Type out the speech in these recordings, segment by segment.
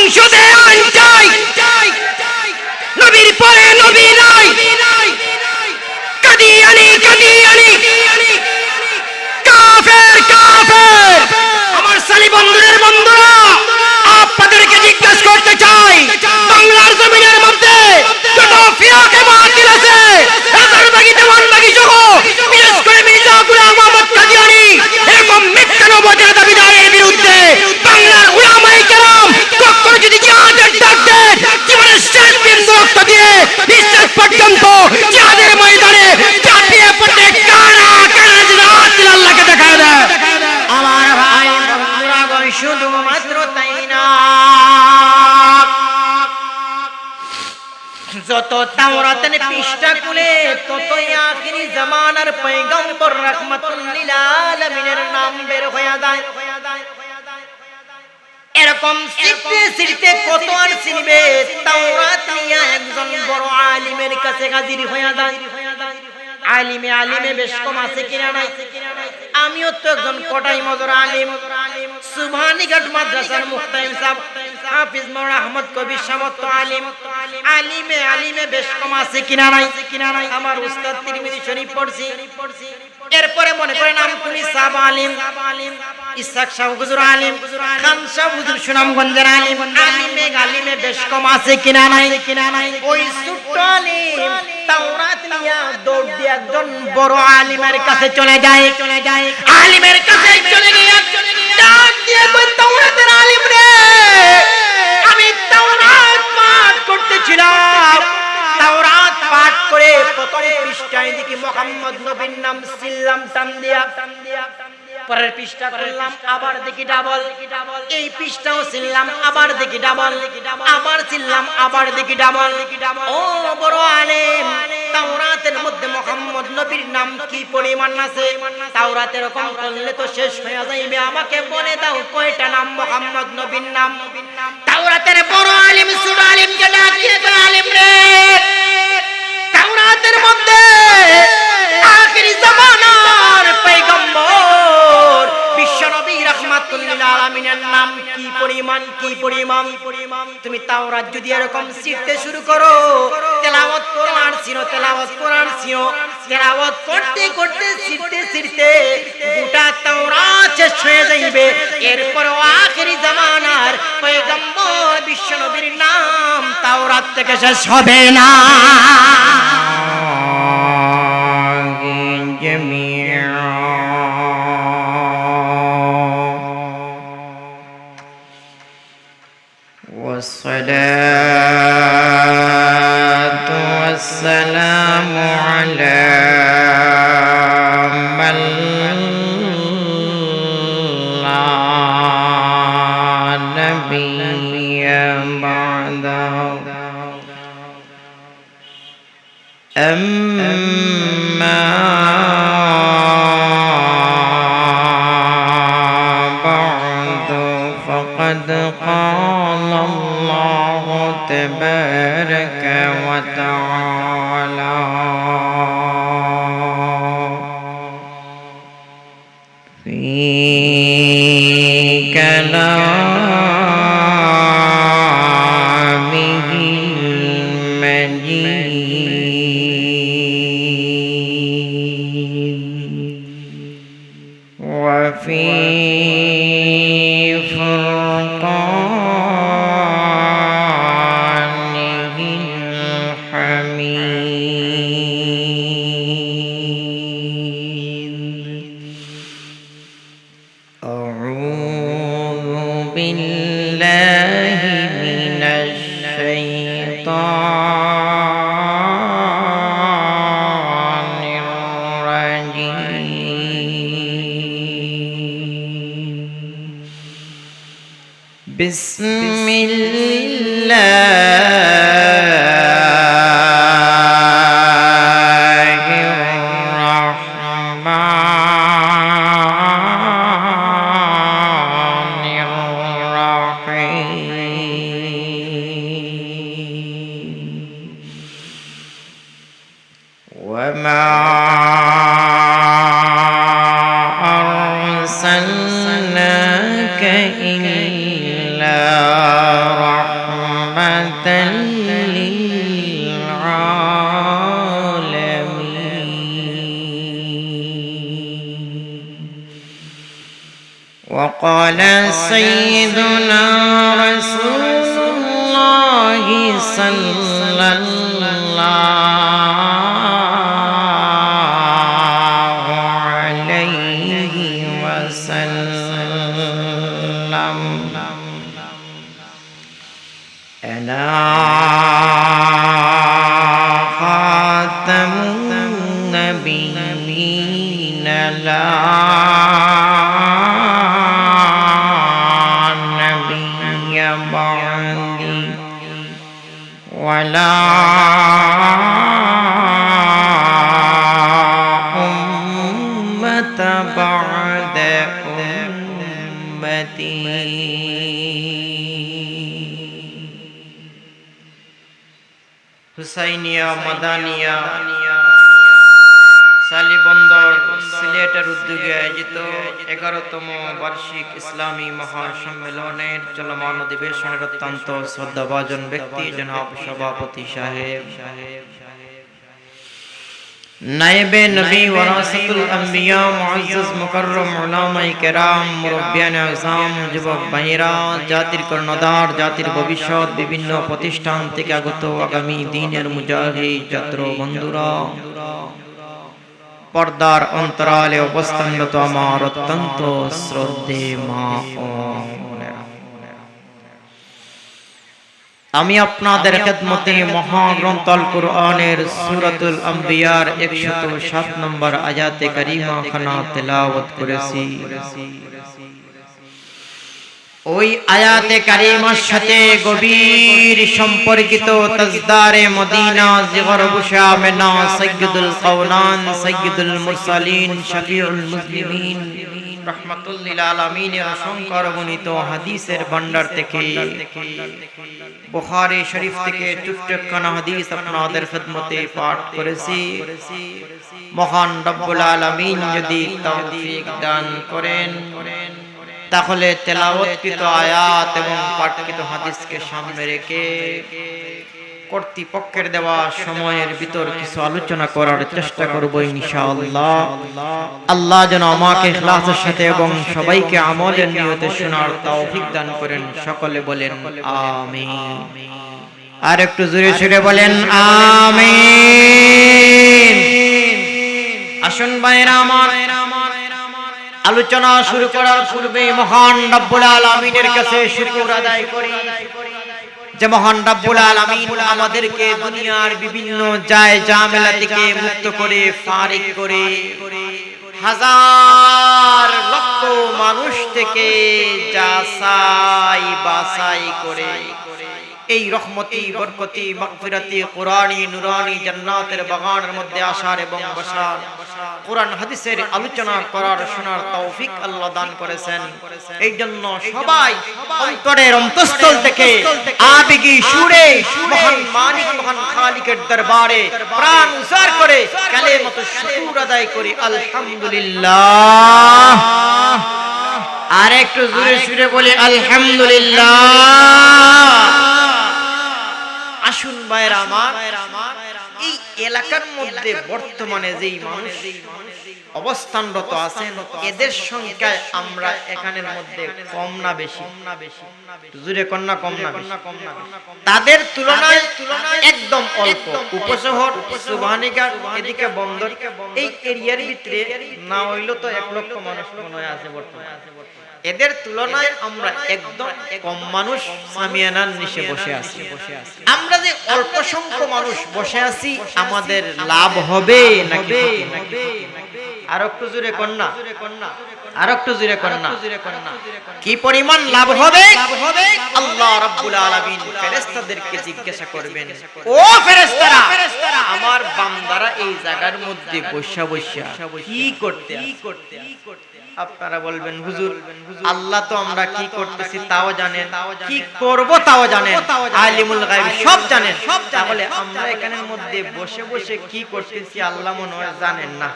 সংসদে আইন চাই, নবীর পরে নবী নাই, কাদিয়ানি কাদিয়ানি, কাফের কাফের। আমার সালি বন্ধুদের বন্ধুরা, আপনাদেরকে জিজ্ঞাসা করতে চাই, বাংলার জমিনের মধ্যে যত ফিরাকে মাহফিল আছে, রাজারবাগী দেওয়ানবাগী সহ বিশেষ করে মির্জা গোলাম মোহাম্মদ কাদিয়ানি এরকম মিথ্যা নবুয়তের দাবিদারের বিরুদ্ধে বাংলার উলামায়ে কেরাম কখনো যদি জিহাদের ডাক দেন, জীবনের শেষ বিন্দু রক্ত দিয়ে বিশ্বাস পর্যন্ত জিহাদের ময়দানে চাপিয়ে পড়তে কারা কারা জিহাদ আল্লাহকে দেখায় দেয়। আমার ভাই বন্ধুরা গো, শুধুমাত্র তাই না, যত তাওরাতের পৃষ্ঠা খুলে ততই আখিরি জামানার পয়গম্বর রাহমাতুল লিল আলামিনের নাম বের হয়ে যায়। এরকম সিরতে সিরতে কত আর চিনবে, তাওরাত নিয়ে একজন বড় আলিমের কাছে হাজির হয়ে যায়। আলিমে আলিমে বেশ কম আছে কিনা নাই? আমিও তো একজন কোটাই মজুর আলিম, সুবহানীঘাট মাদ্রাসার মুফতাহিম সাহেব হাফিজ মাওলানা আহমদ কবির সামর্থ্য আলিম, আলিমে আলিমে বেশ কম আছে কিনা নাই? আমার উস্তাদ তিরমিজি শরীফ পড়ছি, এরপরে মনে করেন আমকুনি সাহেব আলিম, ইসহাক শাহ হুজুর আলিম, খান শাহ হুজুর সুনামগঞ্জের আলিম, আলিমে আলিমে বেশ কম আছে কিনা নাই? ওই ছোট্ট আলিম তাওরাত নিয়ে দৌড় দিয়ে একজন বড় আলিমের কাছে চলে যায়। আলিমের কাছে চলে গিয়ে ডাক দিয়ে কই, তাওরাতের আলিম রে, আমি তাওরাত পাঠ করতেছিলাম, তাওরাত পাঠ করে প্রথম পৃষ্ঠায় দেখি মুহাম্মদ নবীর নাম সিল্লাম টান দিয়া, পরের পৃষ্ঠা করলাম আবার দেখি ডাবল, এই পৃষ্ঠাও ছিলাম আবার দেখি ডাবল, আবার ছিলাম আবার দেখি ডাবল। ও বড় আলেম, তাওরাতের মধ্যে মুহাম্মদ নবীর নাম কি পরিমাণ আছে? তাওরাত এরকম করলে তো শেষ হয়ে যাইবে, আমাকে বলে দাও কয়টা নাম মুহাম্মদ নবীর নাম? তাওরাতের বড় আলেম ছোট আলেমকে ডাক দিয়ে কয়, আলেম রে, তাওরাতের মধ্যে আখিরি জামানার পয়গম্বর বিশ্বনবী রাহমাতুল লিল আলামিনের নাম কি পরিমাণ, কি পরিমাণ? তুমি তাওরাত যদি এরকম শিখতে শুরু করো, তেলাওয়াত কোরআন ছিনো, তেলাওয়াত কোরআন ছিনো, তেলাওয়াত করতে করতে শিখতে শিখতে গোটা তাওরাত শেষ হয়ে যাইবে, এরপরও আখিরি জামানার পয়গম্বর বিশ্বনবীর নাম তাওরাত থেকে শেষ হবে না। والصلاة والسلام على من لا نبي بعده أما بعد فقد قال الله تبارك وتعالى في كلامه المجيد وفي فرقانه الحميد. أعوذ بالله من الشيطان الرجيم. بسم الله الرحمن الرحيم. وما أرسلناك إلا رحمة وقال سيدنا رسول الله صلى الله عليه وسلم ألا خاتم النبيين لا نبي بعدي ولا أمة بعد أمتي হুসাইনিয়া মাদানিয়া সালিবন্দর সিলেটের উদ্যোগে আয়োজিত 11তম বার্ষিক ইসলামী মহাসম্মেলনের চলমান অধিবেশনের অত্যন্ত শ্রদ্ধাভাজন ব্যক্তি জনাব সভাপতি সাহেব, নায়েবে নবী ওয়ারাসাতুল আম্বিয়া মুআজ্জাজ মুকাররম উলামায়ে কেরাম, মুরব্বিয়ানে আযম, যুবক ভাইরা, জাতির কর্ণধার, জাতির ভবিষ্যৎ, বিভিন্ন প্রতিষ্ঠান থেকে আগত আগামী দিনের মুজাহিদ ছাত্র বন্ধুরা, পর্দার অন্তরালে অবস্থানরত আমার অত্যন্ত শ্রদ্ধেয় মা ও বোনেরা, আমি আপনাদের খেদমতে মহাগ্রন্থ আল কুরআনের সূরাতুল আম্বিয়ার 107 নম্বর আয়াতে কারিমা খানা তেলাওয়াত করেছি। ওই আয়াতে কারিমার সাথে গভীর সম্পর্কিত তাজদারে মদিনা জিগর বুশামেনা সাইয়্যিদুল কাওনান সাইয়্যিদুল মুরসালিন শফিউল মুসলিমিন রাহমাতুল লিল আলামিনের অসংখ্য বর্ণিত হাদিসের ভান্ডার থেকে বুখারী শরীফ থেকে চুট্টখানা হাদিস আপনাদের খিদমতে পাঠ করেছি। মহান রব্বুল আলামিন যদি তৌফিক দান করেন তাহলে তেলাওয়াতকৃত আয়াত এবং পাঠকৃত হাদিসকে সামনে রেখে কর্তৃপক্ষের দেওয়া সময়ের ভিতর কিছু আলোচনা করার চেষ্টা করব ইনশাআল্লাহ। আল্লাহ যেন আমাকে ইখলাসের সাথে এবং সবাইকে আমলের নিয়তে শোনার তৌফিক দান করেন। সকলে বলেন আমিন। আর একটু জোরে সুরে বলেন আমিন। আসুন ভাইরা আমার, আলোচনা শুরু করার পূর্বে মহান রব্বুল আলামিনের কাছে শুকর আদায় করি যে মহান রব্বুল আলামিন আমাদেরকে দুনিয়ার বিভিন্ন ঝামেলা থেকে মুক্ত করে ফারিক করে হাজার লক্ষ মানুষ থেকে যাচাই বাছাই করে এই রহমতি বরকতি মাগফিরাতি কোরআনি নুরানি জান্নাতের বাগানের মধ্যে আসার এবং বসার, কোরআন হাদিসের আলোচনা করার শোনার তৌফিক আল্লাহ দান করেছেন। এই জন্য সবাই অন্তরের অন্তঃস্থল থেকে আবেগী সুরে মহান মালিক মহান খালিকের দরবারে প্রাণ উজাড় করে কালেমাতুশ শুকর আদায় করি আলহামদুলিল্লাহ। আর একটু জোরে সুরে বলি আলহামদুলিল্লাহ। আসুন ভাইরা আমার, এই এলাকার মধ্যে বর্তমানে যেই মানুষ অবস্থানরত আছেন এদের সংখ্যায় আমরা এখানের মধ্যে কম না বেশি? জুড়ে কন্যা কম না বেশি? তাদের তুলনায় একদম অল্প। উপশহর, সুবহানিঘাট, এদিকে বন্দর, এই এরিয়ার ভিতরে না হইলো তো 1 লক্ষ মানুষ মনে হয় আছে বর্তমানে। এদের তুলনায় আমরা একদম কম মানুষ সামিয়ানার নিচে বসে আছি। আমরা যে অল্প সংখ্যক মানুষ বসে আছি আমাদের লাভ হবে নাকি? আর একটু জোরে কন্যা, আর একটু জোরে কন্যা, কি পরিমাণ লাভ হবে? আল্লাহ রাব্বুল আলামিন ফেরেশতাদেরকে জিজ্ঞাসা করবেন, ও ফেরেশতারা, আমার বান্দারা এই জায়গার মধ্যে বসা বসা কি করতে? আপনারা বলবেন হুজুর আল্লাহ তো আমরা কি করতেছি তাও জানেন, কি করব তাও জানেন, আলিমুল গায়ব সব জানেন, তাহলে আমরা এখানের মধ্যে বসে বসে কি করতেছি আল্লাহ মনে হয় জানেন না?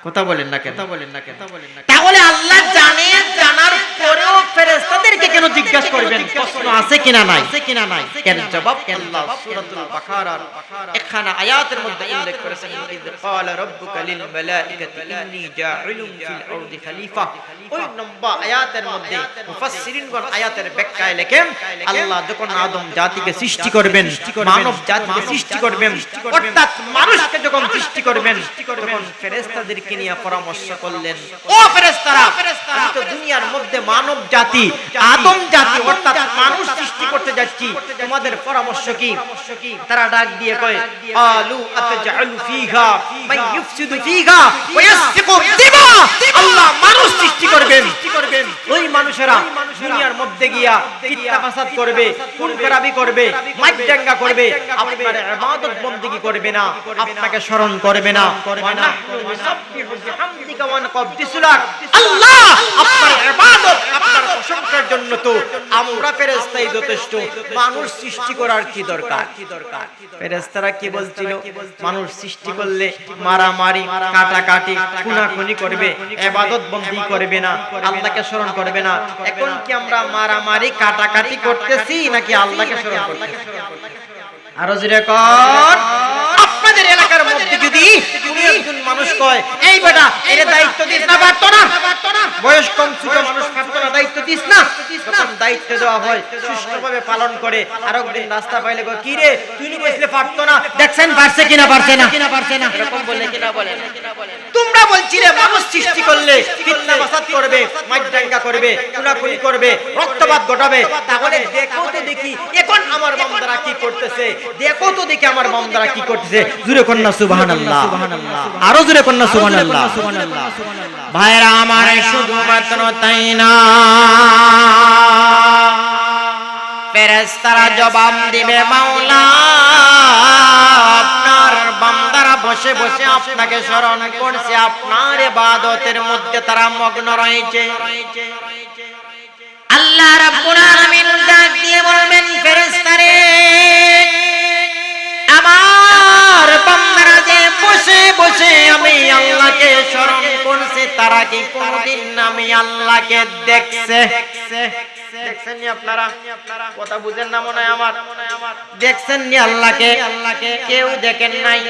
কথা বলেন না কেন? তাহলে আল্লাহ জানে, জানার পরেও ফেরেশতাদেরকে কেন জিজ্ঞাসা করবেন? প্রশ্ন আছে কিনা নাই? এর জবাব আল্লাহ সূরাতুল বাকারার একখানা আয়াতের মধ্যে উল্লেখ করেছেন, ইয ক্বালা রাব্বুকা লিল মালাইকাতি ইন্নী জাইলুন ফিল আরদি খলিফা। ওই নম্বর আয়াতের মধ্যে মুফাসসিরিনগণ আয়াতের ব্যাখ্যায় লেখেন, আল্লাহ যখন আদম জাতিকে সৃষ্টি করবেন, মানব জাতিকে সৃষ্টি করবেন, অর্থাৎ মানুষকে যখন সৃষ্টি করবেন, তখন ফেরেশতাদেরকে নিয়ে পরামর্শ করলেন, ও ফেরেশতারা, আমি তো দুনিয়ার মধ্যে মানব জাতি, আদম জাতি অর্থাৎ মানুষ সৃষ্টি করতে যাচ্ছি, তোমাদের পরামর্শ কি? তারা ডাক দিয়ে কয়, আলু আতজালু ফিহা মান ইফসিদু ফিহা ওয়া ইয়াসফিকু দিমা। আল্লাহ মানুষ সৃষ্টি করবেন, ওই মানুষেরা দুনিয়ার মধ্যে গিয়া ফিতনা ফাসাদ করবে, খুন খারাপি করবে, মাইদাঙ্গা করবে, আপনার ইবাদত বندگی করবে না, আপনাকে স্মরণ করবে না। আল্লাহ আপনার ইবাদত, আপনার প্রশংসার জন্য তো আমরা ফেরেশতাই যথেষ্ট, মানুষ সৃষ্টি করার কি দরকার? ফেরেশতারা কি বলছিল? মানুষ সৃষ্টি করলে মারামারি, কাটাকাটি, খুনাখুনি করবে, ইবাদত বندگی করবে না, আল্লাহকে স্মরণ করবে না। এখন কি আমরা মারামারি, কাটাকাটি করতেছি নাকি আল্লাহকে স্মরণ করতেছি? আরো জোরে কর। আপনাদের এলাকার মধ্যে যদি কোনো একজন মানুষ কয়, এই বেটা এর দায়িত্ব দিস না, পারতো না, বয়স কম ছোট মানুষ পারতো না, দায়িত্ব দিস না, তখন দায়িত্ব দেওয়া হয়, সুষ্ঠুভাবে পালন করে। আর একদিন রাস্তা পাইলে কয়, কি রে তুই নি কইছিলে পারতো না, দেখছেন পারছে কিনা, পারছে না, এরকম বলে কিনা বলেন? তোমরা বলছিলে মানুষ সৃষ্টি করলে ফিতনা ফাসাদ করবে, মাইদাঙ্গা করবে, খুনাখুনি করবে, রক্তপাত ঘটাবে। তাহলে দেখো তো দেখি এখন আমার বান্দারা কি করতেছে, দেখো তো দেখি আমার বান্দারা কি করতেছে। জোরে কোন না সুবহানাল্লাহ, আরো জোরে কোন না সুবহানাল্লাহ। ভাইরা আমার, শুধুমাত্র তাই না, ফেরেশতারা জবাব দিবে, মাওলা আপনার বান্দারা বসে বসে আপনাকে স্মরণ করছে, আপনার ইবাদতের মধ্যে তারা মগ্ন রয়েছে। আল্লাহ রাব্বুল আলামিন ডাক দিয়ে বলবেন, ফেরেশতারে আমার বান্দারা যে বসে বসে আমি আল্লাহকে স্মরণ করছে, তারা কি কোনদিন আমি আল্লাহকে দেখছে? দেখছেন নি আপনারা? কথা বুঝেন না মনে হয় আমার। দেখছেন নি আল্লাহকে? কেউ দেখেন নাই,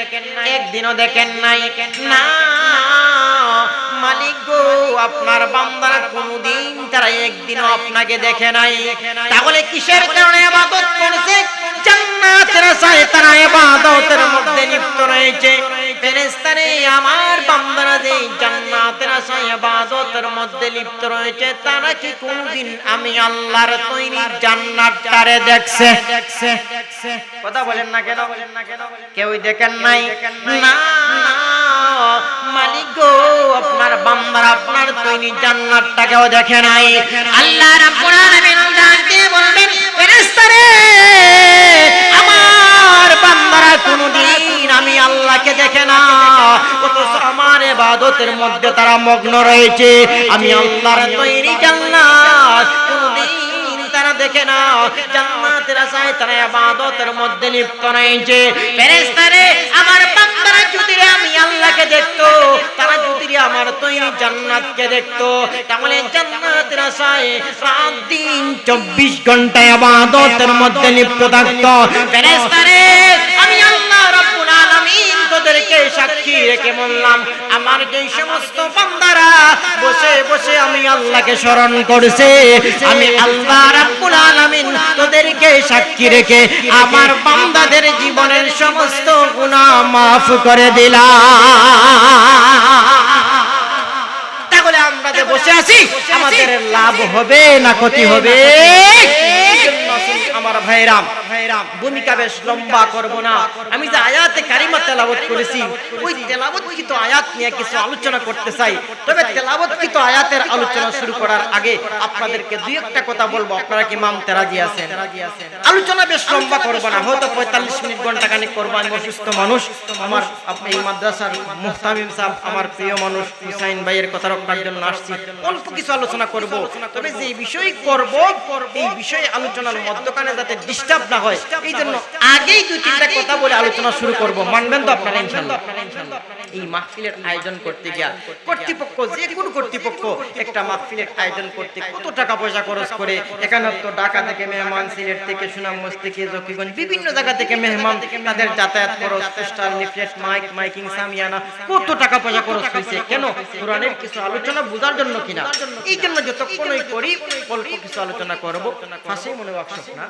একদিনও দেখেন নাই। না মালিক গো, আপনার বান্দারা কোনদিন তারা একদিনও আপনাকে দেখে নাই। তাহলে কিসের কারণে ইবাদত করছে? জান্নাতের আশায় তারা ইবাদতের মধ্যে লিপ্ত রয়েছে। ফেরেশতারে আমার বান্দারা যে জান্নাতের আশায় ইবাদতের মধ্যে লিপ্ত রয়েছে, তারা কি কোনদিন আমি আল্লাহর তৈরি জান্নাতটারে দেখছে? কথা বলেন না কেন? কেউ দেখেন নাই? না মালিক গো, আপনার বান্দারা আপনার তৈরি জান্নাতটাকেও দেখে নাই। আল্লাহ রাব্বুল আলামিন ডাক দিয়ে বলবেন, ফেরেশতারে আমার বান্দারা কোনদিন আমি আল্লাহকে দেখে না, অথচ আমার ইবাদতের মধ্যে তারা মগ্ন রয়েছে। আমি আল্লাহর তৈরি জান্নাত কোনদিন তারা দেখে না, জান্নাতের আশায় তারা ইবাদতের মধ্যে লিপ্ত রয়েছে। ফেরেশতারে আমার বান্দারা যদি আমি আল্লাহকে দেখতো, তারা যদি আমার তৈরি জান্নাতকে দেখতো, তাহলে জান্নাতের আশায় রাত দিন 24 ঘন্টা ইবাদতের মধ্যে লিপ্ত থাকতো। ফেরেশতারে আমি আল্লাহ রাব্বুল আলামিন তোদেরকে সাক্ষী রেখে বললাম, আমার যে সমস্ত বান্দারা বসে বসে আমি আল্লাহকে স্মরণ করছে, আমি আল্লাহ রাব্বুল আলামিন তোদেরকে সাক্ষী রেখে আমার বান্দাদের জীবনের সমস্ত গুনাহ মাফ করে দিলাম। তাহলে আমরা যে বসে আছি, আমাদের লাভ হবে না ক্ষতি হবে? আমার ভাইরাম, ভূমিকা বেশ লম্বা করব না। আমি যে আয়াতে কারিমা তেলাওয়াত করেছি, ওই তেলাওয়াতকৃত আয়াত নিয়ে কিছু আলোচনা করতে চাই। তবে তেলাওয়াতকৃত আয়াতের আলোচনা শুরু করার আগে আপনাদেরকে দুই একটা কথা বলবো। আপনারা কি মানতে রাজি আছেন? আলোচনা বেশ লম্বা করব না, হয়তো 45 মিনিট ঘন্টা খানিক করব। আমি অসুস্থ মানুষ, আমার এই মাদ্রাসার মুহতামিম সাহেব আমার প্রিয় মানুষ হুসাইন ভাইয়ের কথা রক্ষার জন্য আসছি, অল্প কিছু আলোচনা করব। তবে যে বিষয় করব, এই বিষয়ে আলোচনার মধ্যখানে যাতে ডিস্টার্ব না হয় হয়। এই জন্য আগেই দুই তিনটা কথা বলে আলোচনা শুরু করব, মানবেন তো আপনারা ইনশাআল্লাহ? এই মাহফিলের আয়োজন করতে গিয়া কর্তৃপক্ষ, যে কোনো কর্তৃপক্ষ একটা মাহফিলের আয়োজন করতে কত টাকা পয়সা খরচ করে। এখানে তো ঢাকা থেকে মেহমান, সিলেট থেকে, সুনামগঞ্জ থেকে, জকিগঞ্জ, বিভিন্ন জায়গা থেকে মেহমান, তাদের যাতায়াত খরচ, পোস্টার, লিফলেট, মাইকিং, সামিয়ানা, কত টাকা পয়সা খরচ হয়েছে। কেন? কোরআনের কিছু আলোচনা বোঝার জন্য কিনা। এই জন্য যতক্ষণই করি অল্প কিছু আলোচনা করব। ফাঁসেই মনে ওয়ার্কশপ না,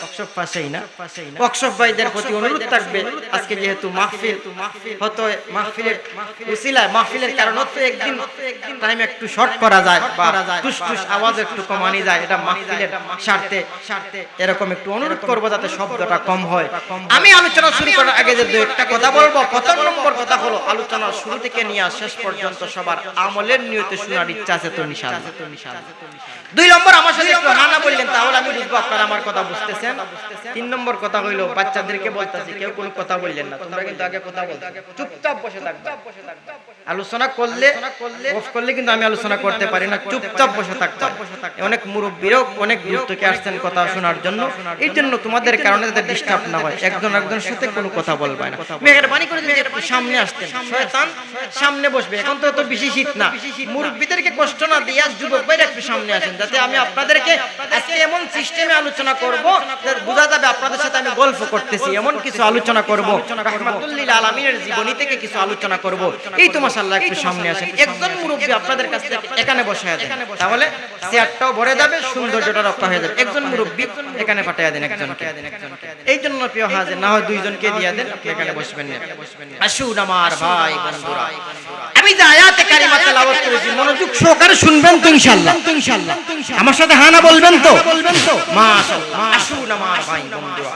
ওয়ার্কশপ ফাঁসেই না। ওয়ার্কশপ ভাইদের প্রতি অনুরোধ থাকবে, আজকে যেহেতু মাহফিল হতো, মাহফিলের উসিলায়, মাহফিলের কারণ হচ্ছে একদিন টাইম একটু শর্ট করা যায় বা টুস আওয়াজ একটু কমানি যায়, এটা মাহফিলের স্বার্থে এরকম একটু অনুরোধ করব যাতে শব্দটা কম হয়। আমি আলোচনা শুরু করার আগে যে দুই একটা কথা বলবো, প্রথম নম্বর কথা হলো আলোচনা শুরু থেকে নিয়ে শেষ পর্যন্ত সবার আমলের নিয়তে শোনার ইচ্ছা আছে তো ইনশাআল্লাহ। দুই নম্বর, আমার সাথে একটু হানা বললেন তাহলে আমি বুঝবো আপনারা আমার কথা বুঝতেছেন। তিন নম্বর কথা হইলো, বাচ্চাদেরকে বলতাছি কেউ কোনো কথা বললেন না, তোমরা কিন্তু আগে কথা বলতে, চুপচাপ বসে থাকবে। আলোচনা করলে অফ করলে কিন্তু আমি আলোচনা করতে পারি না, চুপচাপ বসে থাকতে। অনেক মুরব্বীরাও অনেক দূর থেকে আসছেন কথা শোনার জন্য, এই জন্য তোমাদের কারণে যাতে ডিস্টার্ব না হয়, একজন একজনের সাথে কোনো কথা বলবে না। মেহেরবানি করে যদি একটু সামনে আসতেন, শয়তান সামনে বসবে। এখন তো এত বেশি শীত না, মুরব্বীদেরকে কষ্ট না দিয়ে যুবক ভাইরা একটু সামনে আসেন, যাতে আমি আপনাদেরকে আজকে এমন সিস্টেমে আলোচনা করব বোঝা যাবে আপনাদের সাথে আমি গল্প করতেছি। এমন কিছু আলোচনা করব, রাহমাতুল লিল আলামিনের জীবনী থেকে কিছু আলোচনা করব। এই তো মাশাআল্লাহ, একটু সামনে আসেন। একজন মুরব্বী আপনাদের কাছ থেকে এখানে বসায় দেন, তাহলে চেয়ারটাও ভরে যাবে, সৌন্দর্যটা রক্ষা হয়ে যাবে। একজন মুরব্বী এখানে পাঠিয়ে দেন একজনকে। এই জন্য প্রিয় হাজির, না হয় দুইজনকে দিয়ে দেন, আপনি এখানে বসবেন না। আসুন আমার ভাই বন্ধুরা, আমি যে আয়াতে কারিমা তেলাওয়াত করেছি মনোযোগ সহকারে শুনবেন তো ইনশাআল্লাহ। আমার সাথে হ্যাঁ না বলবেন তো? মাশাআল্লাহ। আসুন আমার ভাই বন্ধুরা,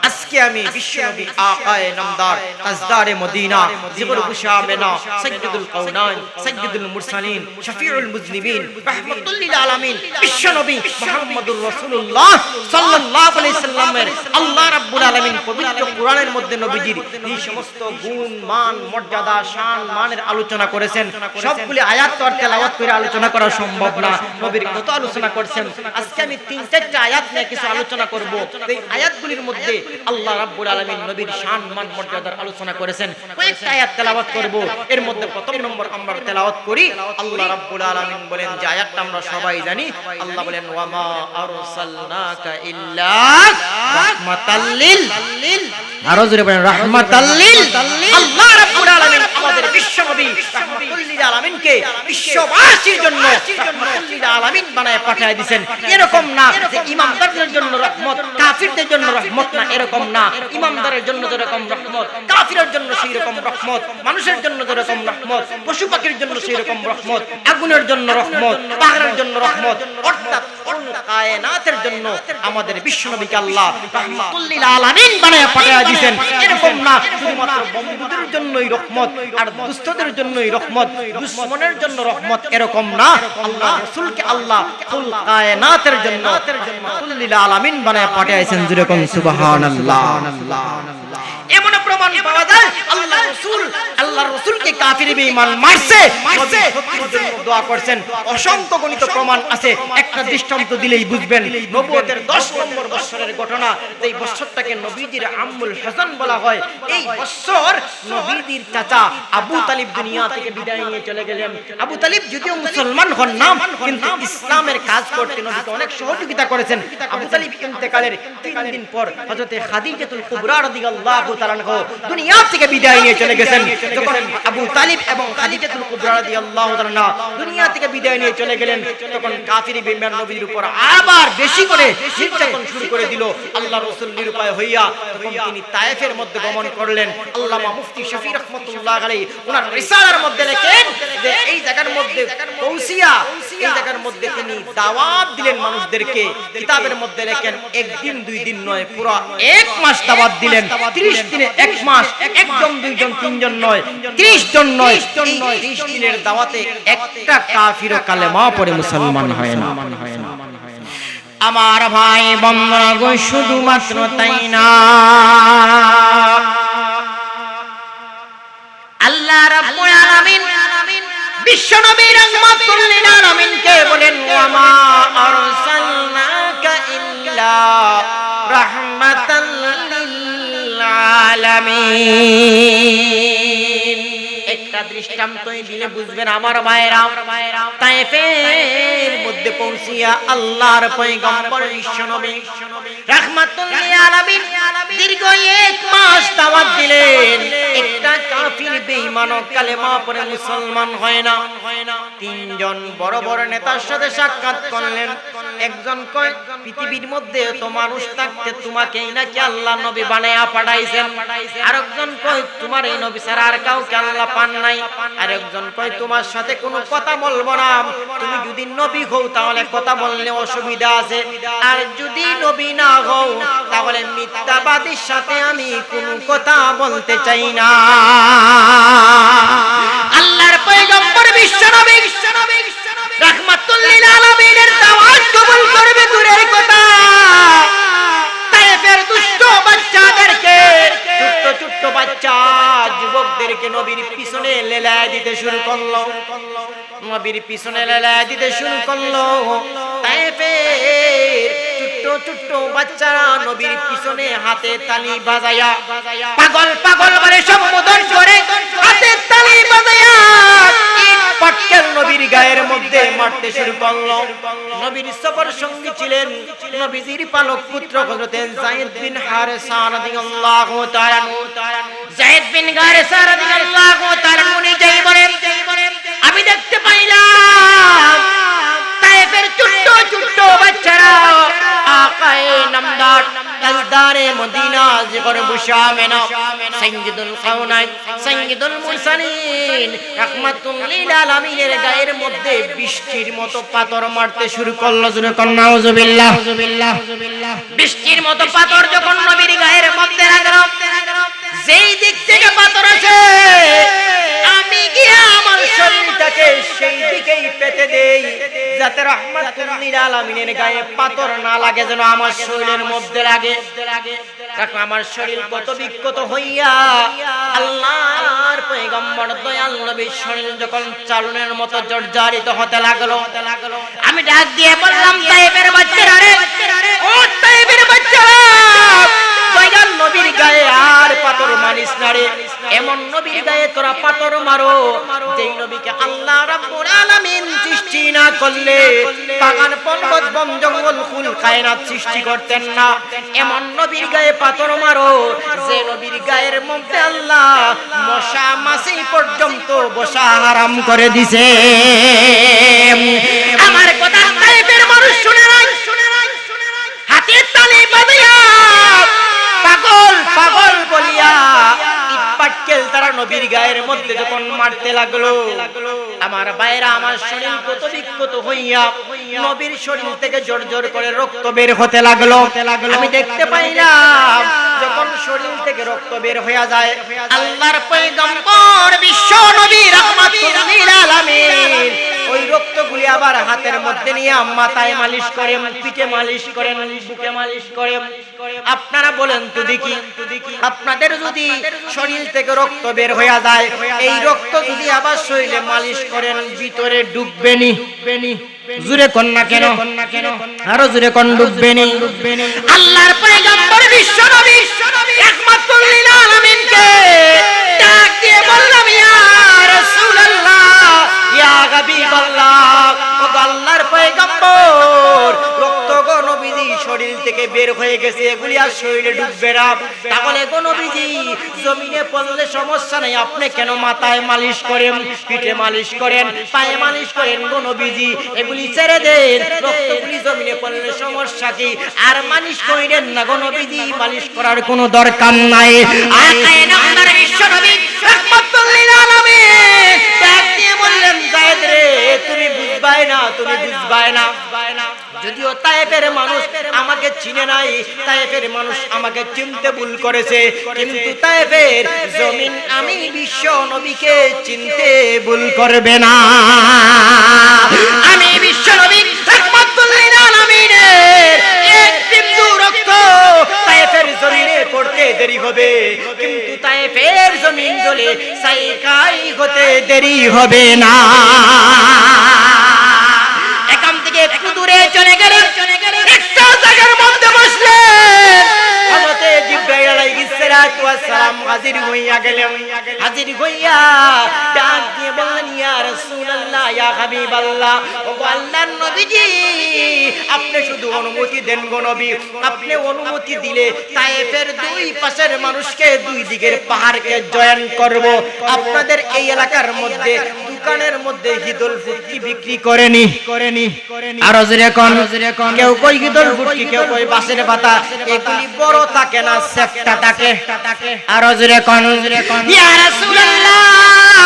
আজকে আমি বিশ্বনবী আকায়ে নামদার তাজদারে মদিনা জিবর গুশামেনা সাইয়্যিদুল কাওনাইন সাইয়্যিদুল মুরসালিন শফিউল মুজনিবিন রাহমাতুল লিল আলামিন বিশ্বনবী মুহাম্মদুর রাসূলুল্লাহ সাল্লাল্লাহু আলাইহি সাল্লামের আল্লাহ রাব্বুল আলামিন পবিত্র কোরআনের মধ্যে নবীজির এই সমস্ত গুণ, মান, মর্যাদা, শান, মানের আলোচনা করেছেন। সবগুলি আয়াত তো আর তেলাওয়াত করে আলোচনা করা সম্ভব না, নবীর কত আলোচনা করেছেন। আজকে আমি ৩-৪টা আয়াত নিয়ে কিছু আলোচনা করব। এই আয়াতগুলির মধ্যে আল্লাহ রাব্বুল আলামিন নবীর শান, মান, মর্যাদার আলোচনা করেছেন। কয়েকটা আয়াত তেলাওয়াত করব। এর মধ্যে প্রথম নম্বর আমরা তেলাওয়াত করি, আল্লাহ রাব্বুল আলামিন বলেন যে আয়াতটা আমরা সবাই জানি। আল্লাহ বলেন ওয়ামা আরসালনাকা ইল্লা রাহমাতাল লিল, আরো জোরে বলেন রাহমাতাল লিল। আল্লাহ রাব্বুল আলামিন আমাদের বিশ্বনবী রাহমাতুল লিল আলামিনকে বিশ্ববাসীর জন্য রাহমাতুল লিল আলামিন বানায় পাঠিয়ে দিবেন। এরকম না যে ইমামদারদের জন্য রহমত, কাফিরদের জন্য রহমত না, এরকম না। ইমামদারের জন্য যেরকম রহমত, কাফিরের জন্য সেই রকম রহমত, মানুষের জন্য যেরকম রহমত, পশু পাখির জন্য সেই রকম রহমত, আগুনের জন্য রহমত, পাহাড়ের জন্য রহমত, অর্থাৎ কায়নাতের জন্য আমাদের বিশ্বনবীকে আল্লাহ রাহমাতুল লিল আলামিন বানায় পাঠিয়ে দিবেন। এরকম না শুধুমাত্র বন্ধুদের জন্যই রহমত আর দুষ্টদের জন্যই রহমত, দুশমনের জন্য রহমত, এরকম না। আল্লাহ রাসূলকে আল্লাহ কুল কায়নাতের জন্য রাহমাতুল লিল আলামিন বানায় পাঠিয়েছেন। জোরে কোন সুবহানাল্লাহ। এমন প্রমাণ পাওয়া যায় আল্লাহর রাসূলকে কাফির বেঈমান মারছে, শত্রুর জন্য দোয়া করছেন। অসংখ্য গণিত প্রমাণ আছে, একটা দৃষ্টান্ত দিলেই বুঝবেন। নবুয়তের 10 নম্বর বছরের ঘটনা, এই বছরটাকে নবীজির আম্মুল হাসান বলা হয়। এই বছর নবীজির চাচা আবু তালিব দুনিয়া থেকে বিদায় নিয়ে চলে গেলেন। আবু তালিব যদিও মুসলমান হন না, কিন্তু ইসলামের কাজ করতে নবীকে অনেক সহযোগিতা করেছেন। আবু তালিব ইন্তেকালের 3 দিন পর হযরতে খাদিজাতুল কুবরা রাদিয়াল্লাহু তাআলা দুনিয়া থেকে বিদায় নিয়ে চলে গেছেন। যখন আবু তালিব এবং খাদিজাতুল কুবরা রাদিয়াল্লাহু তাআলা দুনিয়া থেকে বিদায় নিয়ে চলে গেলেন, তখন কাফির বেঈমান নবীর উপর আবার বেশি করে নির্যাতন শুরু করে দিল। আল্লাহর রাসূল নিরুপায় হইয়া তখন তিনি তায়েফের মধ্যে গমন করলেন। আল্লামা মুফতি শফি রাহমাতুল্লাহ আলাইহি ওনার রিসালার মধ্যে লেখেন যে এই জায়গার মধ্যে পৌঁছিয়া এই জায়গার মধ্যে তিনি দাওয়াত দিলেন মানুষদেরকে। কিতাবের মধ্যে লেখেন একদিন 2 দিন নয়, পুরো 1 মাস দাওয়াত দিলেন। 30 দিনে 1 মাস, একজন, দুইজন, তিনজন নয়, 30 জন নয়, 30 দিনের দাওয়াতে একটা কাফিরও কালেমা পড়ে মুসলমান হয় না। আমার ভাই বন্ধুরা গো, শুধুমাত্র তাই না, আল্লাহ রাব্বুল আলামিন বিশ্বনবী রাহমাতুল লিল আলামিনকে বলেন ওয়ামা আরসালনাকা ইল্লা রাহমাতাল রাহমাতাল লিল আলামিন। একটা দৃষ্টান্তই দিলে বুঝবেন আমার ভাইরা, তায়েফের মধ্যে পৌঁছিয়া আল্লাহর পয়গম্বর বিশ্বনবী রাহমাতুল লিল আলামিন দীর্ঘ 1 মাস দাওয়াত দিলেন। একটা কাফির বেঈমান কালেমা পড়ে মুসলমান হয় না। 3 জন বড় বড় নেতার সাথে সাক্ষাৎ করলেন। একজন কয়, পৃথিবীর মধ্যে তো মানুষ থাকতে তোমাকেই নাকি আল্লাহ নবী বানায়া পাঠাইছেন। আরেকজন কয়, তোমার এই নবী ছাড়া আর কাউকে আল্লাহ পান নাই। আরেকজন কয়, তোমার সাথে কোনো কথা বলবো না, তুমি যদি নবী হও তাহলে কথা বললে অসুবিধা আছে, আর যদি নবী না হও তাহলে মিথ্যাবাদীর সাথে আমি কোনো কথা বলতে চাই না। আল্লাহর পয়গম্বর বিশ্বনবী রাহমাতুল লিল আলামিনের দাওয়াত কবুল করবে দূরের কথা, তায়েফের দুষ্ট বাচ্চাদেরকে, ছোট্ট বাচ্চা যুবকদেরকে নবীর পিছনে লেলায় দিতে শুরু করলো। নবীর পিছনে লেলায় দিতে শুরু করলো। তায়েফের ছোট্ট বাচ্চারা নবীর পিছনে হাতে তালি বাজায়া পাগল পাগল বলে সম্বোধন করে, হাতে তালি বাজায়া ইট পাটকেল নবীর গায়ের মধ্যে মারতে শুরু করলো। নবীর সফর সঙ্গী ছিলেন নবীজির পালক পুত্র হযরত যায়েদ বিন হারেসা রাদিয়াল্লাহু তাআলা। যায়েদ বিন হারেসা রাদিয়াল্লাহু তাআলা উনি যেই বলেন, আমি দেখতে পাইলাম তায়েফের ছোট্ট বাচ্চারা আকায়ে নামদার তাজদারে মদিনা জিগর বুশামেনা সাইয়্যিদুল কাওনাইন সাইয়্যিদুল মুরসালিন রাহমাতুল লিল আলামিনের গায়ের মধ্যে বৃষ্টির মতো পাথর মারতে শুরু করলো। জোরে কোন নাউজুবিল্লাহ। বৃষ্টির মতো পাথর যখন নবীর গায়ের মধ্যে লাগলো, যেই দিক থেকে পাথর আসে আমি গিয়ে আমার শরীরটাকে সেই দিকেই পেতে দেই, যাতে রাহমাতুল লিল আলামিনের গায়ে পাথর না লাগে, যেন আমার শরীরের মধ্যে লাগে। দেখো আমার শরীর কত বিক্ষত হইয়া আল্লাহর পয়গম্বর দয়াল নবীর শরীর যখন চালনের মতো জর্জরিত হতে লাগলো, আমি ডাক দিয়ে বললাম, তায়েফের বাচ্চারা রে, ও তায়েফের বাচ্চারা, দয়াল নবীর গায়ে আর পাথর মারিস না রে। এমন নবীর গায়ে তোরা পাথর মারো যেই নবীকে আল্লাহ রাব্বুল আলামিন সৃষ্টি না করলে বাগান পর্বত বন জঙ্গল ফুল কায়নাত সৃষ্টি করতেন না। এমন নবীর গায়ে পাথর মারো যে নবীর গায়ের মধ্যে আল্লাহ মশা মাছি পর্যন্ত বসা হারাম করে দিছে। আমার কথা তায়েফের মানুষ শুনে নাই, হাতে তালি বাঁধিয়া পাগল পাগল বলিয়া পাটকেল তারা নবীর গায়ের মধ্যে যখন মারতে লাগলো, আমার ভাইরা আমার শরীর কত বিক্ষত হইয়া নবীর শরীর থেকে জোর করে রক্ত বের হতে লাগলো। আমি দেখতে পাইলাম যখন শরীর থেকে রক্ত বের হয়ে যায়, আল্লাহর পয়গম্বর বিশ্ব নবী রাহমাতুল লিল আলামিন ওই রক্তগুলি আবার হাতের মধ্যে নিয়ে মাথায় মালিশ করেন, পিঠে মালিশ করেন, বুকে মালিশ করেন। আপনারা বলেন তো দেখি, আপনাদের যদি শরীর থেকে রক্ত বের হয়ে যায়, এই রক্ত যদি আবার শরীরে মালিশ করেন ভিতরে ডুববেনি? জোরে কোন না কেন, আরো জোরে কোন ডুববেনি? আল্লাহর পয়গম্বর বিশ্ব নবী রাহমাতুল লিল আলামিনকে ডাক দিয়ে বললাম, ইয়া রাসূলুল্লাহ, ইয়া হাবিবাল্লাহ, ও আল্লাহর পয়গম্বর, রক্ত গো নবীজি শরীর থেকে বের হয়ে গেছে, এগুলি আর শরীরে ডুববে না, তাহলে গো নবীজি জমিনে পড়লে সমস্যা নাই, আপনি কেন মাথায় মালিশ করেন, পিঠে মালিশ করেন, পায়ে মালিশ করেন গো নবীজি? এগুলি ছেড়ে দেন, রক্তগুলি জমিনে পড়লে সমস্যা কি? আর মালিশ করেন না গো নবীজি, মালিশ করার কোনো দরকার নাই। আকায়ে নামদার বিশ্ব নবী রাহমাতুল লিল আলামিন ডাক দিয়ে বললেন, যায়েদ রে, তুমি বুঝবাই না, তুমি বুঝবাই না। যদিও তায়েফের মানুষ আমাকে চিনে নাই, তায়েফের মানুষ আমাকে চিনতে ভুল করেছে, কিন্তু তায়েফের জমিন আমি বিশ্ব নবীকে চিনতে ভুল করবে না। আমি বিশ্ব নবী রাহমাতুল লিল আলামিনের এক বিন্দু রক্ত তায়েফের জমিনে পড়তে দেরি হবে, কিন্তু তায়েফের জমিন জ্বলে ছাই হতে দেরি হবে না। এখান থেকে একটু দূরে চলে গেলেন, একটা জায়গার মধ্যে বসলেন। মধ্যে জিবরাইল আলাইহিস সালাতু ওয়াস সালাম হাজির হইয়া গেলেন। হাজির হইয়া ডাক দিয়ে বললেন, ইয়া রাসূলুল্লাহ, ইয়া হাবিবাল্লাহ, ও আল্লাহর নবীজি, আপনি শুধু অনুমতি দেন গো নবী। আপনি অনুমতি দিলে তায়েফের দুই পাশের মানুষকে, দুই দিকের পাহাড়কে জয়েন করব। আপনাদের এই এলাকার মধ্যে দোকানের মধ্যে হিদল ফুটকি বিক্রি করেনি। আর জোরে কোন, কেউ কই হিদল ফুটকি, কেউ কই বাঁশের পাতা, এগুলি বড় থাকে না, সেফটা থাকে। আর জোরে কোন, ইয়া রাসূলুল্লাহ,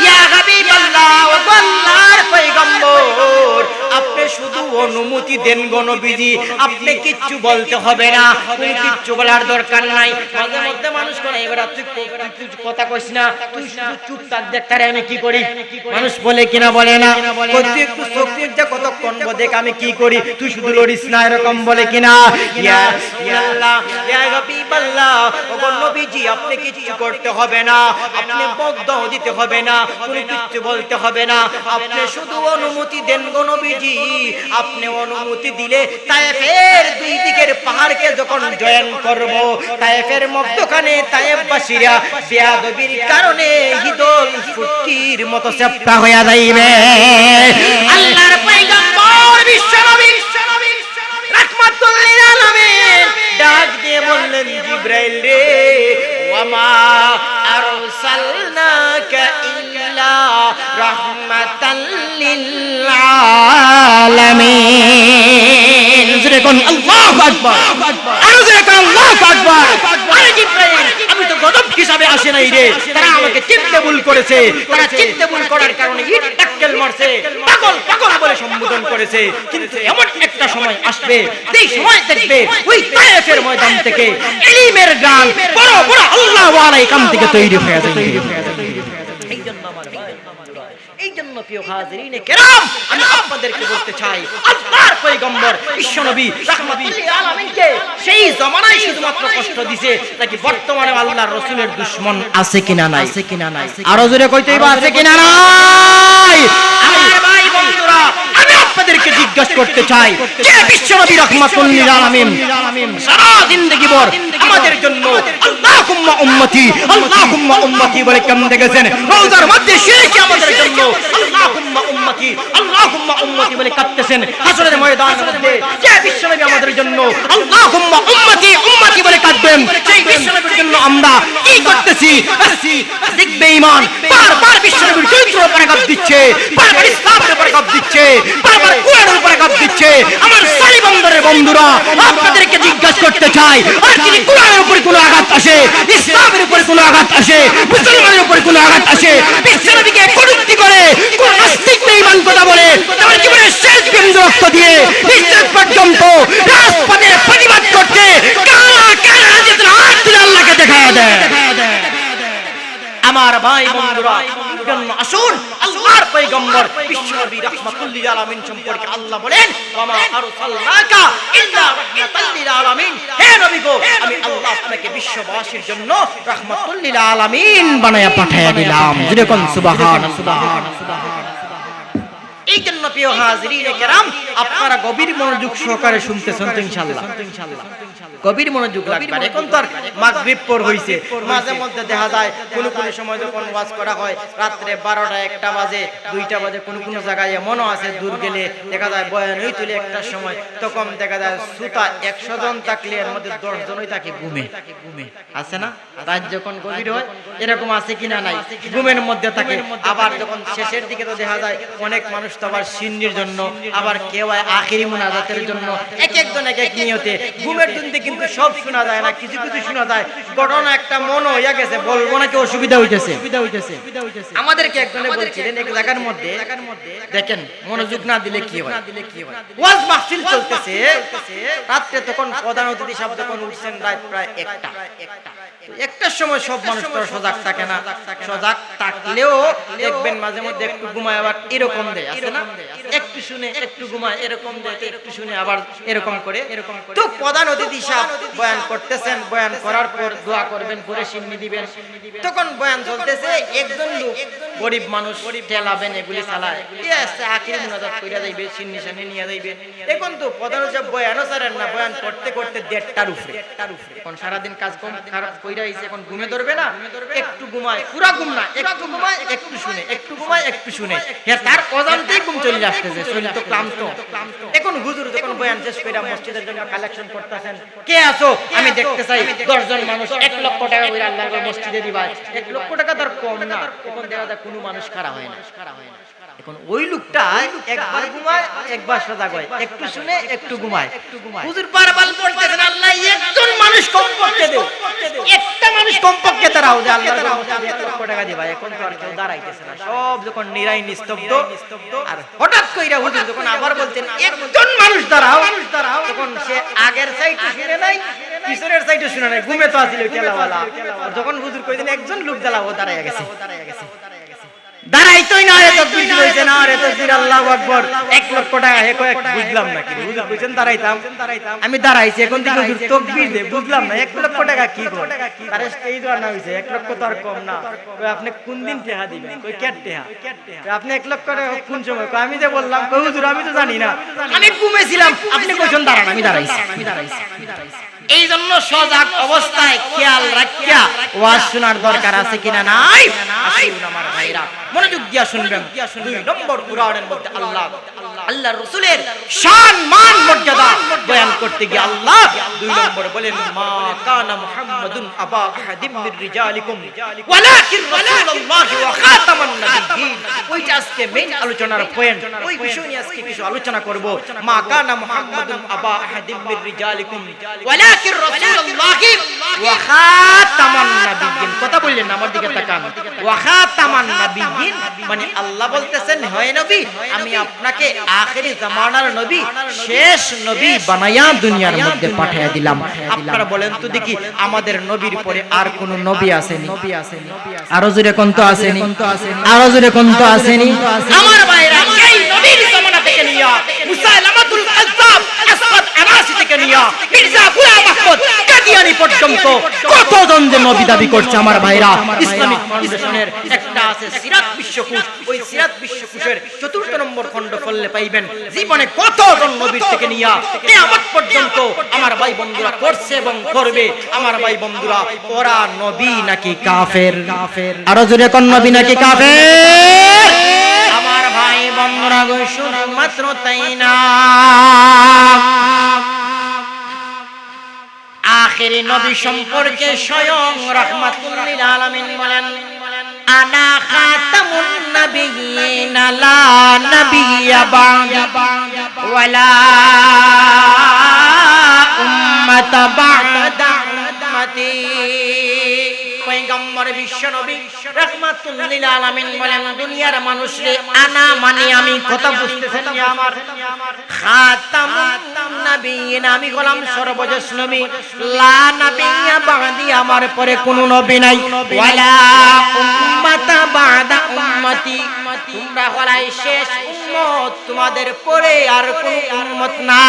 ইয়া হাবিবাল্লাহ, ও আল্লাহর পয়গম্বর, আপনি শুধু অনুমতি দেন গো নবীজি, আপনি কিচ্ছু বলতে হবে না, তুমি কিচ্ছু বলার দরকার নাই। মাঝে মধ্যে মানুষ করে, এবার তুই কথা কইস না, তুই শুধু চুপ থাক, দেখতারে আমি কি করি। মানুষ বলে কিনা বলে না, তুই একটু শক্তি যা কতক্ষণ দেখ আমি কি করি, তুই শুধু লড়িস না, এরকম বলে কিনা। ইয়া আল্লাহ, ইয়া হাবিবাল্লাহ, ও নবীজি, আপনি কিচ্ছু করতে হবে না, আপনি বকদাও দিতে হবে না, কোনো কিচ্ছু বলতে হবে না, আপনি শুধু অনুমতি দেন গো নবীজি। আপনি অনুমতি দিলে তায়েফের দুই দিকের পাহাড়কে যখন জয়েন করব, তায়েফের মধ্যখানে তায়েফবাসীরা বেয়াদবির কারণে হিদল ফুটকির মতো চেপ্টা হইয়া যাইবে। আল্লাহর পয়গম্বর বিশ্বনবী রাহমাতুল লিল আলামিন ডাক দিয়ে বললেন, জিবরাইল রে, ওয়ামা আরসালনাকা ইল্লা রাহমাতাল লিল আলামিন। জোরে কোন আল্লাহু আকবার, আরো জোরে কোন আল্লাহু আকবার। আরে জিবরাইল, আমি তো গজব হিসাবে আসে নাই রে, তারা আমাকে চিনতে ভুল করেছে, তারা চিনতে ভুল করার কারণে ইট টাক্কেল মারছে, পাগল পাগল বলে সম্বোধন করেছে। কিন্তু এমন একটা সময় আসবে, যেই সময় দেখবে ওই তায়েফের ময়দান থেকে ইলমের গান বড় বড় আল্লাহ ওয়ালা এখান থেকে তৈরি হয়ে যাবে। এই জন্য আমার ভাই, এই জন্য প্রিয় হাজিরিনে কেরাম, আমি আপনাদেরকে বলতে চাই, আল্লাহর পয়গম্বর বিশ্বনবী রাহমাতুল লিল আলামিনকে সেই জমানায় শুধুমাত্র কষ্ট দিয়েছে, নাকি বর্তমানে আল্লাহর রাসূলের দুশমন আছে কিনা নাই? আরো জোরে কইতেই বা আছে কিনা নাই? আমার ভাই বন্ধুরা, আমি আপনাদেরকে জিজ্ঞাসা করতে চাই, যে বিশ্বনবী রাহমাতুল লিল আলামিন সারা জিন্দেগি ভর আমাদের জন্য আল্লাহুম্মা উম্মতি, আল্লাহুম্মা উম্মতি বলে কান্দে গেছেন, রওজার মধ্যে শিরকে আমাদের জন্য আল্লাহুম্মা উম্মতি, আল্লাহুম্মা উম্মতি বলে কাঁদতেছেন। হাসরের ময়দানের মধ্যে যে বিশ্বনবী আমাদের জন্য আল্লাহুম্মা উম্মতি উম্মতি বলে কাঁদবেন, সেই বিশ্বনবীর জন্য আমরা কি করতেছি? দেখবে ঈমান বারবার বিশ্বনবীর চরিত্রের উপর আঘাত দিচ্ছে, বারবার ইসলামের উপর আঘাত দিচ্ছে, বারবার কোরআনের উপর আঘাত দিচ্ছে। আমার সালি বন্দরের বন্ধুরা, আপনাদেরকে জিজ্ঞাসা করতে চাই, আর যদি কোরআনের উপর কোনো আঘাত আসে, ইসলামের উপর কোনো আঘাত আসে, মুসলমানের উপর কোনো আঘাত আসে, বিশ্বনবীকে কটূক্তি করে, কোন নাস্তিক বেঈমান কথা বলে, তার জীবনের শেষ বিন্দু রক্ত দিয়ে ইজ্জত পর্যন্ত রাজপথে প্রতিবাদ করতে কারা কারা যেন হাত তুলে আল্লাহকে দেখায় দেয়। আমার ভাই বন্ধুরা, আসুন আল্লাহর পয়গম্বর বিশ্বনবী রাহমাতুল লিল আলামিন সম্পর্কে আল্লাহ বলেন, ওয়ামা আরসালনাকা ইল্লা রাহমাতাল লিল আলামিন। হে নবী গো, আমি আল্লাহ আপনাকে বিশ্ববাসীর জন্য রাহমাতুল লিল আলামিন বানায়া পাঠায়া দিলাম। জোরে কোন সুবহানাল্লাহ। এই জন্য প্রিয় হাজিরিনে কেরাম, আপনারা গভীর মনোযোগ সহকারে শুনতেছেন তো ইনশাআল্লাহ। গভীর মনোযোগ রাখবেন। এখন তো আর মাগরিব পর হইছে, মাঝে মধ্যে দেখা যায় কোন কোন সময় যখন ওয়াজ করা হয় রাত্রে 12টা 1টা বাজে, 2টা বাজে, কোন কোন জায়গায় এমনও আছে দূর গেলে দেখা যায় বয়ান হই তুলে 1টার সময়, তখন দেখা যায় সুতা 100 জন থাকলে এর মধ্যে 10 জনই থাকে ঘুমে। আছে না? রাত যখন গভীর হয় এরকম আছে কিনা নাই, ঘুমের মধ্যে থাকে। আবার যখন শেষের দিকে তো দেখা যায় অনেক মানুষ তো আবার সিন্নির জন্য, আবার কেউ আখিরি মুনাজাতের জন্য, এক একজন এক এক নিয়তে ঘুমের দুনিতে কিন্তু সব শোনা যায় না, কিছু কিছু শোনা যায়। ঘটনা একটা মনে হইয়া গেছে, বলবো না, কি অসুবিধা হইতেছে। আমাদেরকে একজনে বলছিলেন এক জায়গার মধ্যে, দেখেন মনোযোগ না দিলে কি হয়, ওয়াজ মাহফিল চলতেছে রাত্রে, তখন প্রধান অতিথি সাহেব যখন উঠছেন রাত প্রায় 1টার সময় সব মানুষ তো সজাগ থাকে না, সজাগ থাকলেও দেখবেন মাঝে মধ্যে একটু ঘুমায়, আবার এরকম দেয়, আছে না, একটু শুনে একটু ঘুমায়, এরকম দেয়, একটু শুনে আবার এরকম করে। তো প্রধান অতিথি সাহেব সাহেব বয়ান করতেছেন, বয়ান করার পর দোয়া করবেন, পরে সিন্নি দিবেন। তখন বয়ান চলতেছে, একজন লোক গরিব মানুষ ঠেলাবেন এগুলি চালায়, আখিরি মুনাজাত কইরা যাইবে, সিন্নি সান্নি নিয়ে যাইবে। এখন তো প্রধান সাহেব বয়ানও ছাড়েন না, বয়ান করতে করতে 1:30টার উপরে। এখন সারাদিন কাজ কম খারাপ কইরা আইছে, এখন ঘুমে ধরবে না, একটু ঘুমায়, পুরা ঘুম না, একটু ঘুমায় একটু শুনে, একটু ঘুমায় একটু শুনে, হ্যাঁ তার অজান্তেই ঘুম চলে আসতেছে, শরীর তো ক্লান্ত। এখন হুজুর যখন বয়ান শেষ কইরা মসজিদের জন্য কালেকশন করতেছেন, কে আছো আমি দেখতে চাই, 10 জন মানুষ 1 লক্ষ টাকা করে আল্লাহর মসজিদে দিবাই, 1 লক্ষ টাকা তার কম না। এখন দেখা যায় কোনো মানুষ খাড়া হয় না। এখন ওই লোকটা একবার ঘুমায় একবার সজাগ হয়, একটু শুনে একটু ঘুমায়। হুজুর বারবার বলতেছেন আল্লাহ একজন মানুষ কমপক্ষে দেও, একটা মানুষ কমপক্ষে দাঁড়াও যে আল্লাহর মসজিদে 1 লক্ষ টাকা দিবা। এখন তো আর কেউ দাঁড়াইতেছে না, সব যখন নিরাই নিস্তব্ধ। আর হঠাৎ কইরা হুজুর যখন আবার বলতেন একজন মানুষ দাঁড়াও, তখন সে আগের সাইডে শুনে নাই, পিছনের সাইডে শুনে নাই, ঘুমে তো আছিল ঠেলাওয়ালা। যখন হুজুর কইতেন একজন লোক দাঁড়াও, দাঁড়ায় গেছে। দাঁড়াইতোই না, রে তাকবীর হইছে না, রে তাকবীর আল্লাহু আকবার, 1 লক্ষ টাকা হে কয় বুঝলাম না কি হুজুর কইছেন দাঁড়াইতাম, আমি দাঁড়াইছি, এখন থেকে হুজুর তাকবীর দে, বুঝলাম না 1 লক্ষ টাকা কি গো, তারে এই দোয়া না হইছে 1 লক্ষ তো আর কম না। কই আপনি কোন দিন টেহা দিবেন, কই কেট টেহা, কই আপনি 1 লক্ষ টাকা কোন সময়, কই আমি যে বললাম, কই হুজুর আমি তো জানি না, আমি ঘুমেছিলাম, আপনি কইছেন দাঁড়ান, আমি দাঁড়াইছি। এই জন্য সজাগ অবস্থায় খেয়াল রাখিয়া ওয়াজ শোনার দরকার আছে কিনা নাই? আসুন আমার ভাইরা মনোযোগ দিয়া শুনবেন। 2 নম্বর কুরআনের মধ্যে আল্লাহর রাসূলের শান মান মর্যাদা বয়ান করতে গিয়ে আল্লাহ 2 নম্বর বলেন, মা কানা মুহাম্মাদুন আবা আহাদিম মির রিজালিকুম ওয়ালাকিন রাসূলুল্লাহি ওয়া খাতামান নাবিয়্যিন। ওইটা আজকে মেইন আলোচনার পয়েন্ট, ওই বিষয় নিয়ে আজকে কিছু আলোচনা করব। মা কানা মুহাম্মাদুন আবা আহাদিম মির রিজালিকুম ওয়ালাকিন রাসূলুল্লাহি ওয়া খাতামান নাবিয়্যিন। কথা বললেন আমার দিকে তাকান, ওয়া খাতামান নাবিয়্যিন মানে আল্লাহ বলতেছেন, হয় নবী আমি আপনাকে আখেরি জামানার নবী, শেষ নবী বানায়া দুনিয়ার মধ্যে পাঠিয়ে দিলাম। আপনারা বলেন তো দেখি আমাদের নবীর পরে আর কোন নবী আসেনি? আরো জোরে কোন তো আসেনি? আরো জোরে কোন তো আসেনি? আমার ভাইরা সেই নবীর জামানা থেকে নিয়া মুসাইলামাতুল কাজ্জাব, আসওয়াদ আনাসি থেকে নিয়া মির্জা গোলাম আহমদ কাদিয়ানী পর্যন্ত কতজন যে নবী দাবি করছে আমার ভাইরা। ইসলামিক ফাউন্ডেশনের একটা আছে সিরাত বিশ্বকোষ, ওই সিরাত বিশ্বকোষের 4th নম্বর খণ্ড পড়লে পাইবেন জীবনে কতজন নবীর থেকে নিয়া কিয়ামত পর্যন্ত আমার ভাই বন্ধুরা করছে এবং করবে। আমার ভাই বন্ধুরা ওরা নবী নাকি কাফের? আরো জোরে কোন নবী নাকি কাফের? আমার ভাই বন্ধুরা গো শুধু মাত্র তাই না, আখেরি নবী সম্পর্কে স্বয়ং রাহমাতুল লিল আলামিন বলেন, আনা খাতামুন নাবিয়্যিন লা নাবিয়্যা বা'দি ওয়ালা উম্মাতা বা'দা উম্মতি। পয়গম্বর বিশ্ব নবী রাহমাতুল লিল আলামিন বলেন, দুনিয়ার মানুষরে আনা মানে আমি, কথা বুঝতেছেন না আমার? খাতামুন নাবিয়্যিন আমি হলাম সর্বশেষ নবী, লা নাবিয়্যা বা'দি আমার পরে কোনো নবী নাই, ওয়ালা উম্মাতা বা'দা উম্মতি তোমরা হলাই শেষ উম্মত, তোমাদের পরে আর কোনো উম্মত না।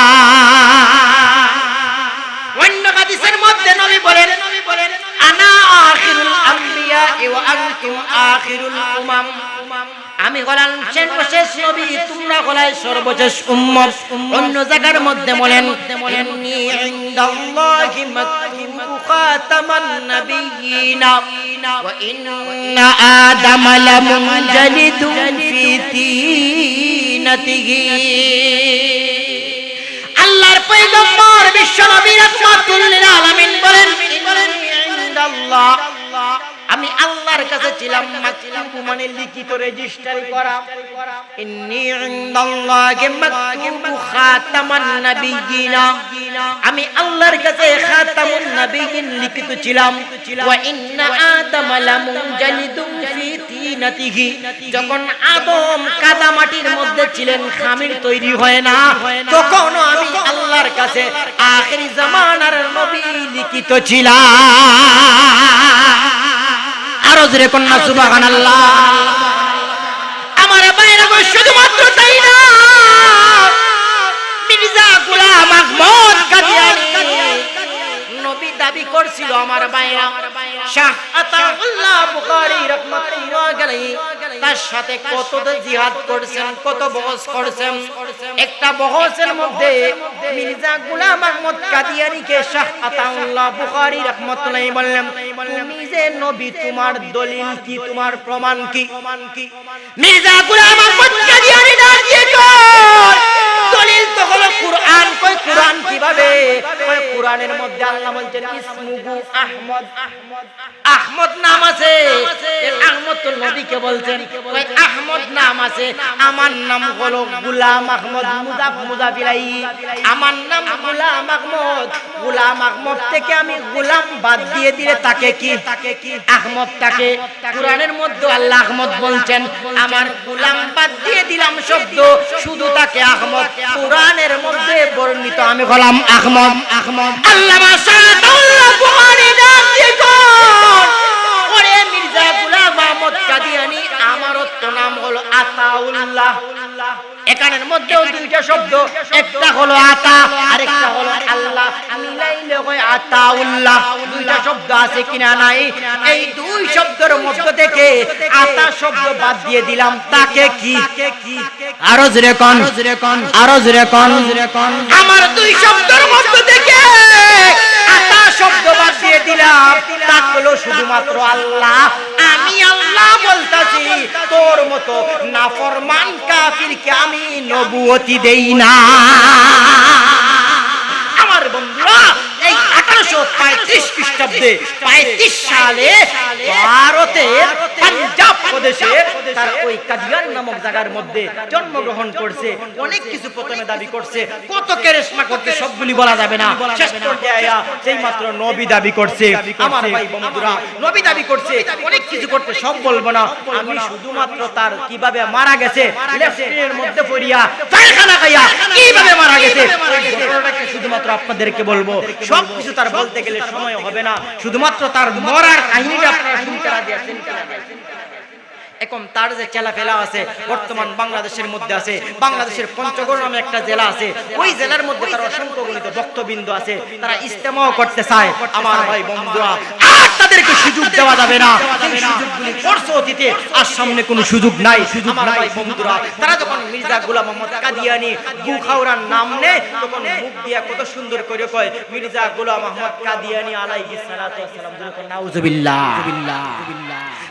অন্য হাদিসের মধ্যে নবী বলেন, আনা আখিরুল আমবিয়া ওয়া আনতুম আখিরুল উমাম, আমি হলাম সর্বশেষ নবী, তোমরা হলাই সর্বশেষ উম্মত। অন্য জায়গার মধ্যে বলেন, ইন্নী ইনদাল্লাহি মাকতুবু খাতামান নাবিয়্যিনা ওয়া ইন্না আদামা লামুনজালিদুন ফি তিনাতিহি। আল্লাহর পয়গম্বর বিশ্ব নবী রাহমাতুল লিল আলামিন বলেন, ইনদাল্লাহ আমি আল্লাহর কাছে ছিলাম মাকতুবু মানে লিখিত রেজিস্টারি করা, ইন্নী ইনদাল্লাহি মাকতুবু খাতামান নাবিয়্যিনা আমি আল্লাহর কাছে খাতামুন নাবিয়্যিন লিখিত ছিলাম, ওয়া ইন্না আদামা লামুনজালিদুন ফি তিনাতিহি যখন আদম কাদা মাটির মধ্যে ছিলেন, খামির তৈরি হয় না, তখন আমি আল্লাহর কাছে আখেরি জামানার নবী লিখিত ছিলাম। আরো জোরে কন্যা সুবহানাল্লাহ। আমার বাইরে শুধুমাত্র তাই না, মির্জা গোলাম আহমদ কাদিয়ানী নবী দাবি করছিল আমার ভাইরা। শাহ আতাউল্লাহ বুখারী রাহমাতুল্লাহ আলাইহি তার সাথে কত জিহাদ করেছেন, কত বহস করেছেন। একটা বহসের মধ্যে মির্জা গোলাম আহমদ কাদিয়ানীকে শাহ আতাউল্লাহ বুখারী রাহমাতুল্লাহ বললেন, তুমি যে নবী, তোমার দলিল কি, তোমার প্রমাণ কি? মির্জা গোলাম আহমদ কাদিয়ানী দাঁড়িয়ে কয়, দলিল তো হলো কুরআন। কই কুরআন কিভাবে? কই কুরআনের মধ্যে আল্লাহ বলছেন ইসমুহু আহমদ, আহমদ নাম আছে। আহমদ তো নবীকে বলছেন। কই আহমদ নাম আছে, আমার নাম হলো গোলাম আহমদ, মুজাফ মুজাফিলাই। আমার নাম গোলাম আহমদ। গোলাম আহমদ থেকে আমি গোলাম বাদ দিয়ে দিলে তাকে কি আহমদটাকে কুরআনের মধ্যে আল্লাহ আহমদ বলছেন, আমার গোলাম বাদ দিয়ে দিলাম শব্দ, শুধু তাকে আহমদ। কুরআনের মধ্যে বর্ণিত আমি হলাম আহমদ। আল্লামা সাদাউল্লাহ বুখারী দাঁড়িয়ে কয়, ওরে মির্জা গোলাম আহমদ কাদিয়ানী, আমারও তো নাম হলো আতাউল্লাহ। এখানের মধ্যেও দুইটা শব্দ, একটা হলো আতা আর একটা হলো আল্লাহ, মিলাইলে হয় আতাউল্লাহ। দুইটা শব্দ আছে কিনা নাই? এই দুই শব্দের মধ্য থেকে আতা শব্দ বাদ দিয়ে দিলাম, তাকে কি? আরো জোরে কোন, আরো জোরে কোন। আমার দুই শব্দের মধ্য থেকে আতা শব্দ বাদ দিয়ে দিলাম, তা হলো শুধুমাত্র আল্লাহ। আমি আল্লাহ বলতাছি, তোর মতো নাফরমান কাফিরকে আমি নবুয়তি দেই না। আমার বন্ধুরা, এই 1835 খ্রিস্টাব্দে 35 সালে ভারতের পাঞ্জাব প্রদেশে তার ওই কাদিয়ান নামক জায়গার মধ্যে জন্মগ্রহণ করছে। অনেক কিছু প্রথমে দাবি করছে, কত কেরেশমা করতে সবগুলি বলা যাবে না। শেষ পর্যায়ে সেই মাত্র নবী দাবি করছে। আমার ভাই বন্ধুরা, নবী দাবি করছে, অনেক কিছু করতে, সব বলবো না। আমি শুধুমাত্র তার কিভাবে মারা গেছে, লেফটের মধ্যে পড়িয়া পায়খানা খাইয়া কিভাবে মারা গেছে ওই ঘটনাটাকে শুধুমাত্র আপনাদেরকে বলবো। সব কিছু তার বলতে গেলে সময় হবে না, শুধুমাত্র তার মরার কাহিনীটা আপনারা শুনতে রাজি। এখন তার যে চেলাফেলা আছে বর্তমান বাংলাদেশের মধ্যে আছে, বাংলাদেশের পঞ্চগড় নামে একটা জেলা আছে, ওই জেলার মধ্যে তার অসংখ্য গণিত ভক্তবৃন্দ আছে, তারা ইজতেমাও করতে চায়। আমার ভাই বন্ধুরা, আর তাদেরকে সুযোগ দেওয়া যাবে না। এই সুযোগগুলি করছে অতীতে, আর সামনে কোনো সুযোগ নাই। আমার ভাই বন্ধুরা, তারা যখন মির্জা গোলাম আহমদ কাদিয়ানী বুখাউরার নাম নেয়, তখন মুখ দিয়া কত সুন্দর করে কয় মির্জা গোলাম আহমদ কাদিয়ানী আলাইহিস সালাতু ওয়াস সালাম। নাউজুবিল্লাহ।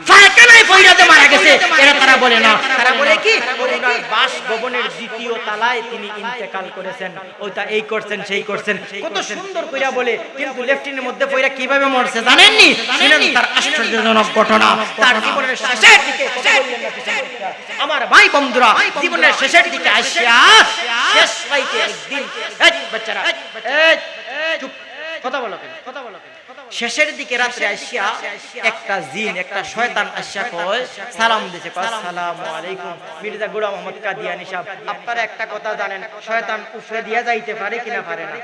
ফায়খানায় পয়রাতে মারা গেছে, এরা তারা বলে না। তারা বলে কি, ওনার বাসভবনের দ্বিতীয় তলায় তিনি ইন্তেকাল করেছেন, ওইটা এই করছেন সেই করছেন, কত সুন্দর কইরা বলে। কিন্তু লেফটিনের মধ্যে পয়রা কিভাবে মরছে জানেননি? শুনেন তার আশ্চর্যজনক ঘটনা। তার জীবনের শেষের দিকে আমার ভাই বন্ধুরা, জীবনের শেষের দিকে আসিয়া শেষ পাইতে একদিন, এই বাচ্চারা চুপ, কথা বলো কেন, কথা বলো কেন। শেষের দিকে রাত্রে আসিয়া একটা জিন, একটা শয়তান আসিয়া কয়, সালাম দিছে, কয় আসসালামু আলাইকুম মির্জা গোলাম আহমদ কাদিয়ানী সাহেব, আপনারা একটা কথা জানেন, শয়তান উপরে দিয়া যাইতে পারে কিনা পারে না?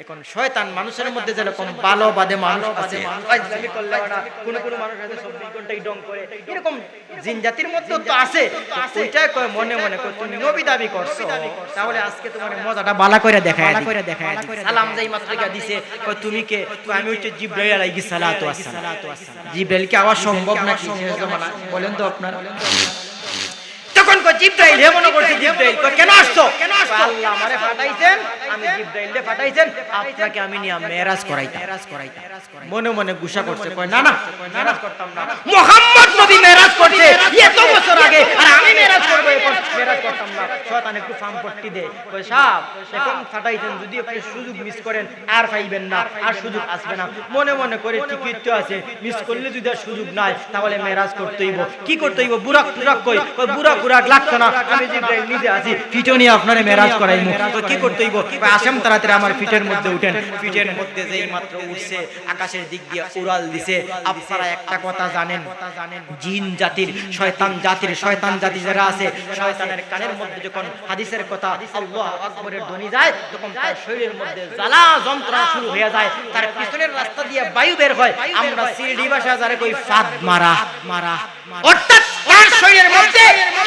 এখন শয়তান মানুষের মধ্যে যেরকম ভালো বাদে মানুষ আছে, আজলামি করলে না, কোন কোন মানুষ আছে 24 ঘন্টাই ডং করে, এরকম জিন জাতির মধ্যে তো আছে। ওইটা কয় মনে মনে কয়, তুমি নবী দাবি করছো, তাহলে আজকে তোমার মজাটা বালা করে দেখায় দিই। সালাম যাই মাত্র দিছে, কয় তুমি কে? কয় আমি হচ্ছে জিবরাইল আলাইহিস সালাতু ওয়াস সালাম। জিবরাইল কি আওয়াজ সম্ভব নাকি শেষ জমানা? বলেন তো আপনারা। তখন কয় জিবরাইল, হে মনে করছে জিবরাইল। কয় কেন আসছো? আল্লাহ আমারে পাঠাইছেন, আমি জিবরাইলকে পাঠাইছেন, আপনাকে আমি নিয়া মেরাজ করাইতাম। মনে মনে গুসা করছে, কয় না না, মেরাজ করতাম না। মুহাম্মদ নবী মেরাজ করছে এত বছর আগে, আর আমি মেরাজ করব, এখন মেরাজ করতাম না। শয়তান একটু ফার্ম পট্টি দেয়, কয় সাহেব এখন পাঠাইছেন, যদি আপনি সুযোগ মিস করেন আর পাইবেন না, আর সুযোগ আসবে না। মনে মনে করে টিকিট তো আছে, মিস করলে যদি আর সুযোগ নাই, তাহলে মেরাজ করতে হইব। কি করতে হইব? বুরাক টুরাক কই, বুরাক বুরাক লাগতো না, আমি জিবরাইল নিজে আছি, ফিটে নিয়ে আপনারে মেরাজ করাইমু। তো কি করতে হইব? আসেন তাড়াতাড়ি আমার ফিটের মধ্যে উঠেন। ফিটের মধ্যে যেই মাত্র উঠছে, আকাশের দিক দিয়ে উড়াল দিছে। আপনারা একটা কথা জানেন, জিন জাতির, শয়তান জাতির, শয়তান জাতি যারা আছে, শয়তানের কানের মধ্যে যখন হাদিসের কথা আল্লাহু আকবরের ধ্বনি যায়, তখন তার শরীরের মধ্যে জ্বালা যন্ত্রণা শুরু হয়ে যায়, তার পিছনের রাস্তা দিয়ে বায়ু বের হয়। আমরা সিলডি ভাষা যারা কই ফাদ মারা, অর্থাৎ তার শরীরের মধ্যে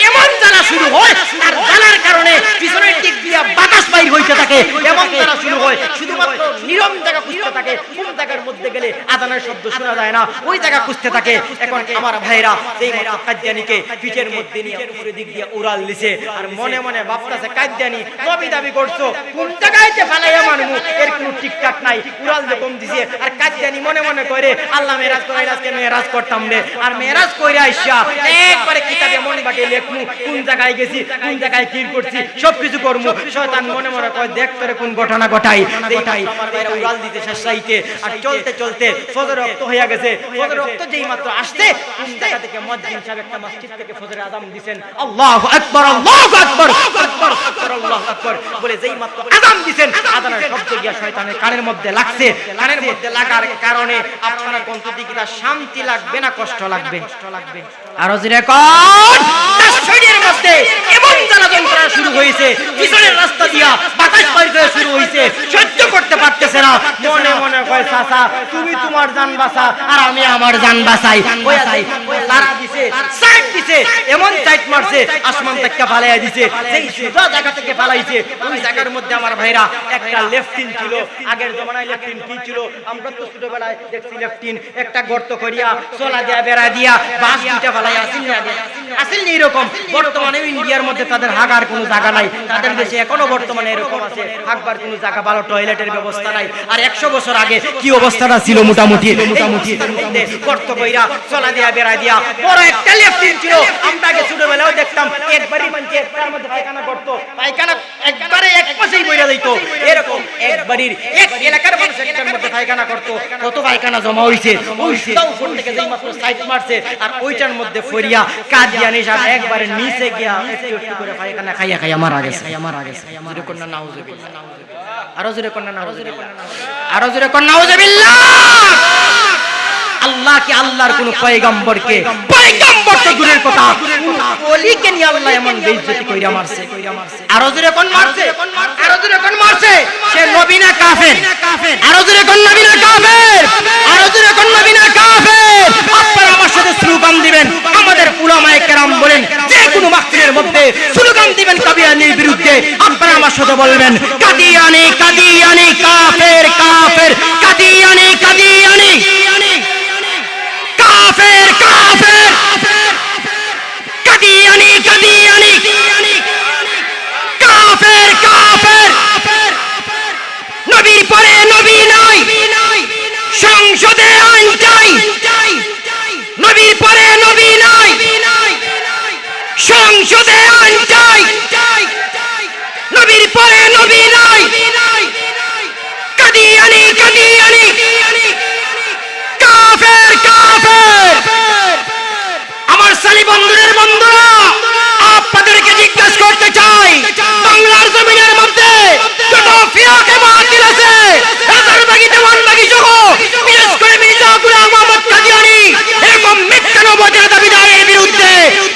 এমন জ্বালা শুরু হয়, তার জ্বালার কারণে পিছনের দিক দিয়ে বাতাস বাইর হইতে থাকে, এমন জ্বালা শুরু হয়, শুধুমাত্র নীরব জায়গা খুঁজতে থাকে। আজানের শব্দ শোনা যায় না, ওই জায়গা খুঁজতে থাকে। এখন আমার ভাইরা যেই মাত্র কাদিয়ানীকে পিঠের মধ্যে নিয়ে উপরে দিক দিয়ে উড়াল দিছে, আর মনে মনে ভাবতেছে কাদিয়ানী নবী দাবি করছো, কোন জায়গায়তে ফালাইয়া মানমু, এর কোনো ঠিকঠাক নাই, উড়াল যে কম দিছে। আর কাদিয়ানী মনে মনে করে আল্লাহ মেরাজ করে, আজকে মেরাজ করতাম রে, আর মেরাজ কইরা আইসা একবারে কিতাবে মন বাটে লেখমু, কোন জায়গায় গেছি, কোন জায়গায় কি করছি, সবকিছু করমু। শয়তান মনে মনে কয় দেখ তোরে কোন ঘটনা ঘটাই দেখাই। আমার ভাইরা উড়াল দিতে শেষ রাইতে, আর চলতে চলতে ফজর রক্ত হইয়া গেছে। ফজর রক্ত যেই মাত্র আসছে, কোন জায়গা থেকে মুয়াজ্জিন সাহেব একটা মসজিদ থেকে ফজরের আযান দিবেন, আল্লাহু আকবার, আল্লাহু আকবার, আকবার, আকবার, আল্লাহু আকবার বলে যেই মাত্র আযান দিবেন, আযানের শব্দ গিয়া শয়তানের কানের মধ্যে লাগছে। কানের মধ্যে লাগার কারণে আপনার কণ্ঠদিকে শান্তি লাগবে না কষ্ট লাগবে? আর জোরে কোন তার শরীরের মধ্যে এমন জ্বালা যন্ত্রণা শুরু হয়েছে, পিছনের রাস্তা দিয়া বাতাস বাইর হয়ে শুরু হয়েছে, সহ্য করতে পারতেছে না। মনে মনে কয় চাচা তুমি তোমার জান বাঁচা, আর আমি আমার জান বাঁচাই। ওই লারা দিছে, সাইড দিছে, এমন সাইড মারছে আসমান থেকে ফালাইয়া দিছে। যেই সোজা জায়গা থেকে ফালাইছে, ওই জায়গার মধ্যে আমার ভাইরা একটা লেফটিন ছিল। আগের জমানায় লেফটিন কি ছিল? আমরা তো ছোটবেলায় দেখছি লেফটিন একটা গর্ত করিয়া চলা দিয়া বেড়া দিয়া বাঁশ দুইটা ফালাইয়া আসিল না, আসিল না এরকম। বর্তমানে ইন্ডিয়ার মধ্যে তাদের হাগার কোনো জায়গা নাই, তাদের দেশে এখনো বর্তমানে এরকম আছে, হাগবার কোনো জায়গা, ভালো টয়লেটের ব্যবস্থা নাই। আর 100 বছর আগে কি অবস্থাটা ছিল মোটামুটি গর্ত কইরা চলা দিয়া বেড়া দিয়া বড় একটা লেফটিন ছিল। আমরা আগে ছোটবেলাও দেখতাম একবারই মানছে একটার মধ্যে পায়খানা করত, পায়খানা একবারে এক পাশেই বইরা যাইতো। এরকম একবারই এক এলাকার মানুষ একটার মধ্যে পায়খানা করত। কত পায়খানা জমা হইছে, ওই উপর থেকে যেই মাত্র সাইড মারছে, আর ওইটার মধ্যে ফরিয়া কাদিয়ানী সাহেব একবারে নিচে গিয়া একটু একটু করে পায়খানা খাইয়া মারা গেছে। জোরে কন্যা নাউজুবিল্লাহ, আরো জোরে কন্যা নাউজুবিল্লাহ, আরো জোরে কন্যা নাউজুবিল্লাহ। আল্লাহ কি আল্লাহর কোন পয়গম্বরকে, পয়গম্বর তো দূরের কথা, ওলিকে নিয়ে আল্লাহ এমন বেইজ্জতি কইরা মারছে। আরো জোরে কোন মারছে, আরো জোরে কোন মারছে? সে নবী না কাফের? আরো জোরে কোন নবী না কাফের? আরো জোরে কোন নবী না কাফের? আপনারা আমার সাথে স্লোগান দিবেন। আমাদের উলামায়ে কেরাম বলেন যে কোনো মাহফিলের মধ্যে স্লোগান দিবেন কাদিয়ানীর বিরুদ্ধে। আপনারা আমার সাথে বলবেন কাদিয়ানী, কাদিয়ানী, কাফের, কাফের, কাদিয়ানী, কাদিয়ানী, কাফের, কাফের, কাদিয়ানী, কাদিয়ানী, কাফের, কাফের। নবীর পরে নবী নাই, সংসদে আইন চাই। নবীর পরে নবী নাই, সংসদে আইন চাই। নবীর পরে নবী নাই, কাদিয়ানী, কাদিয়ানী, কাফের, কাফের। আমার সালি বন্ধুদের বন্ধুরা, আপনাদেরকে জিজ্ঞাসা করতে চাই, বাংলার জমিনের মধ্যে যত ফিরাকে মাহফিল আছে, রাজারবাগী, দেওয়ানবাগী সহ বিশেষ করে মির্জা গোলাম মোহাম্মদ কাদিয়ানী এরকম মিথ্যা নবুয়তের দাবিদারের বিরুদ্ধে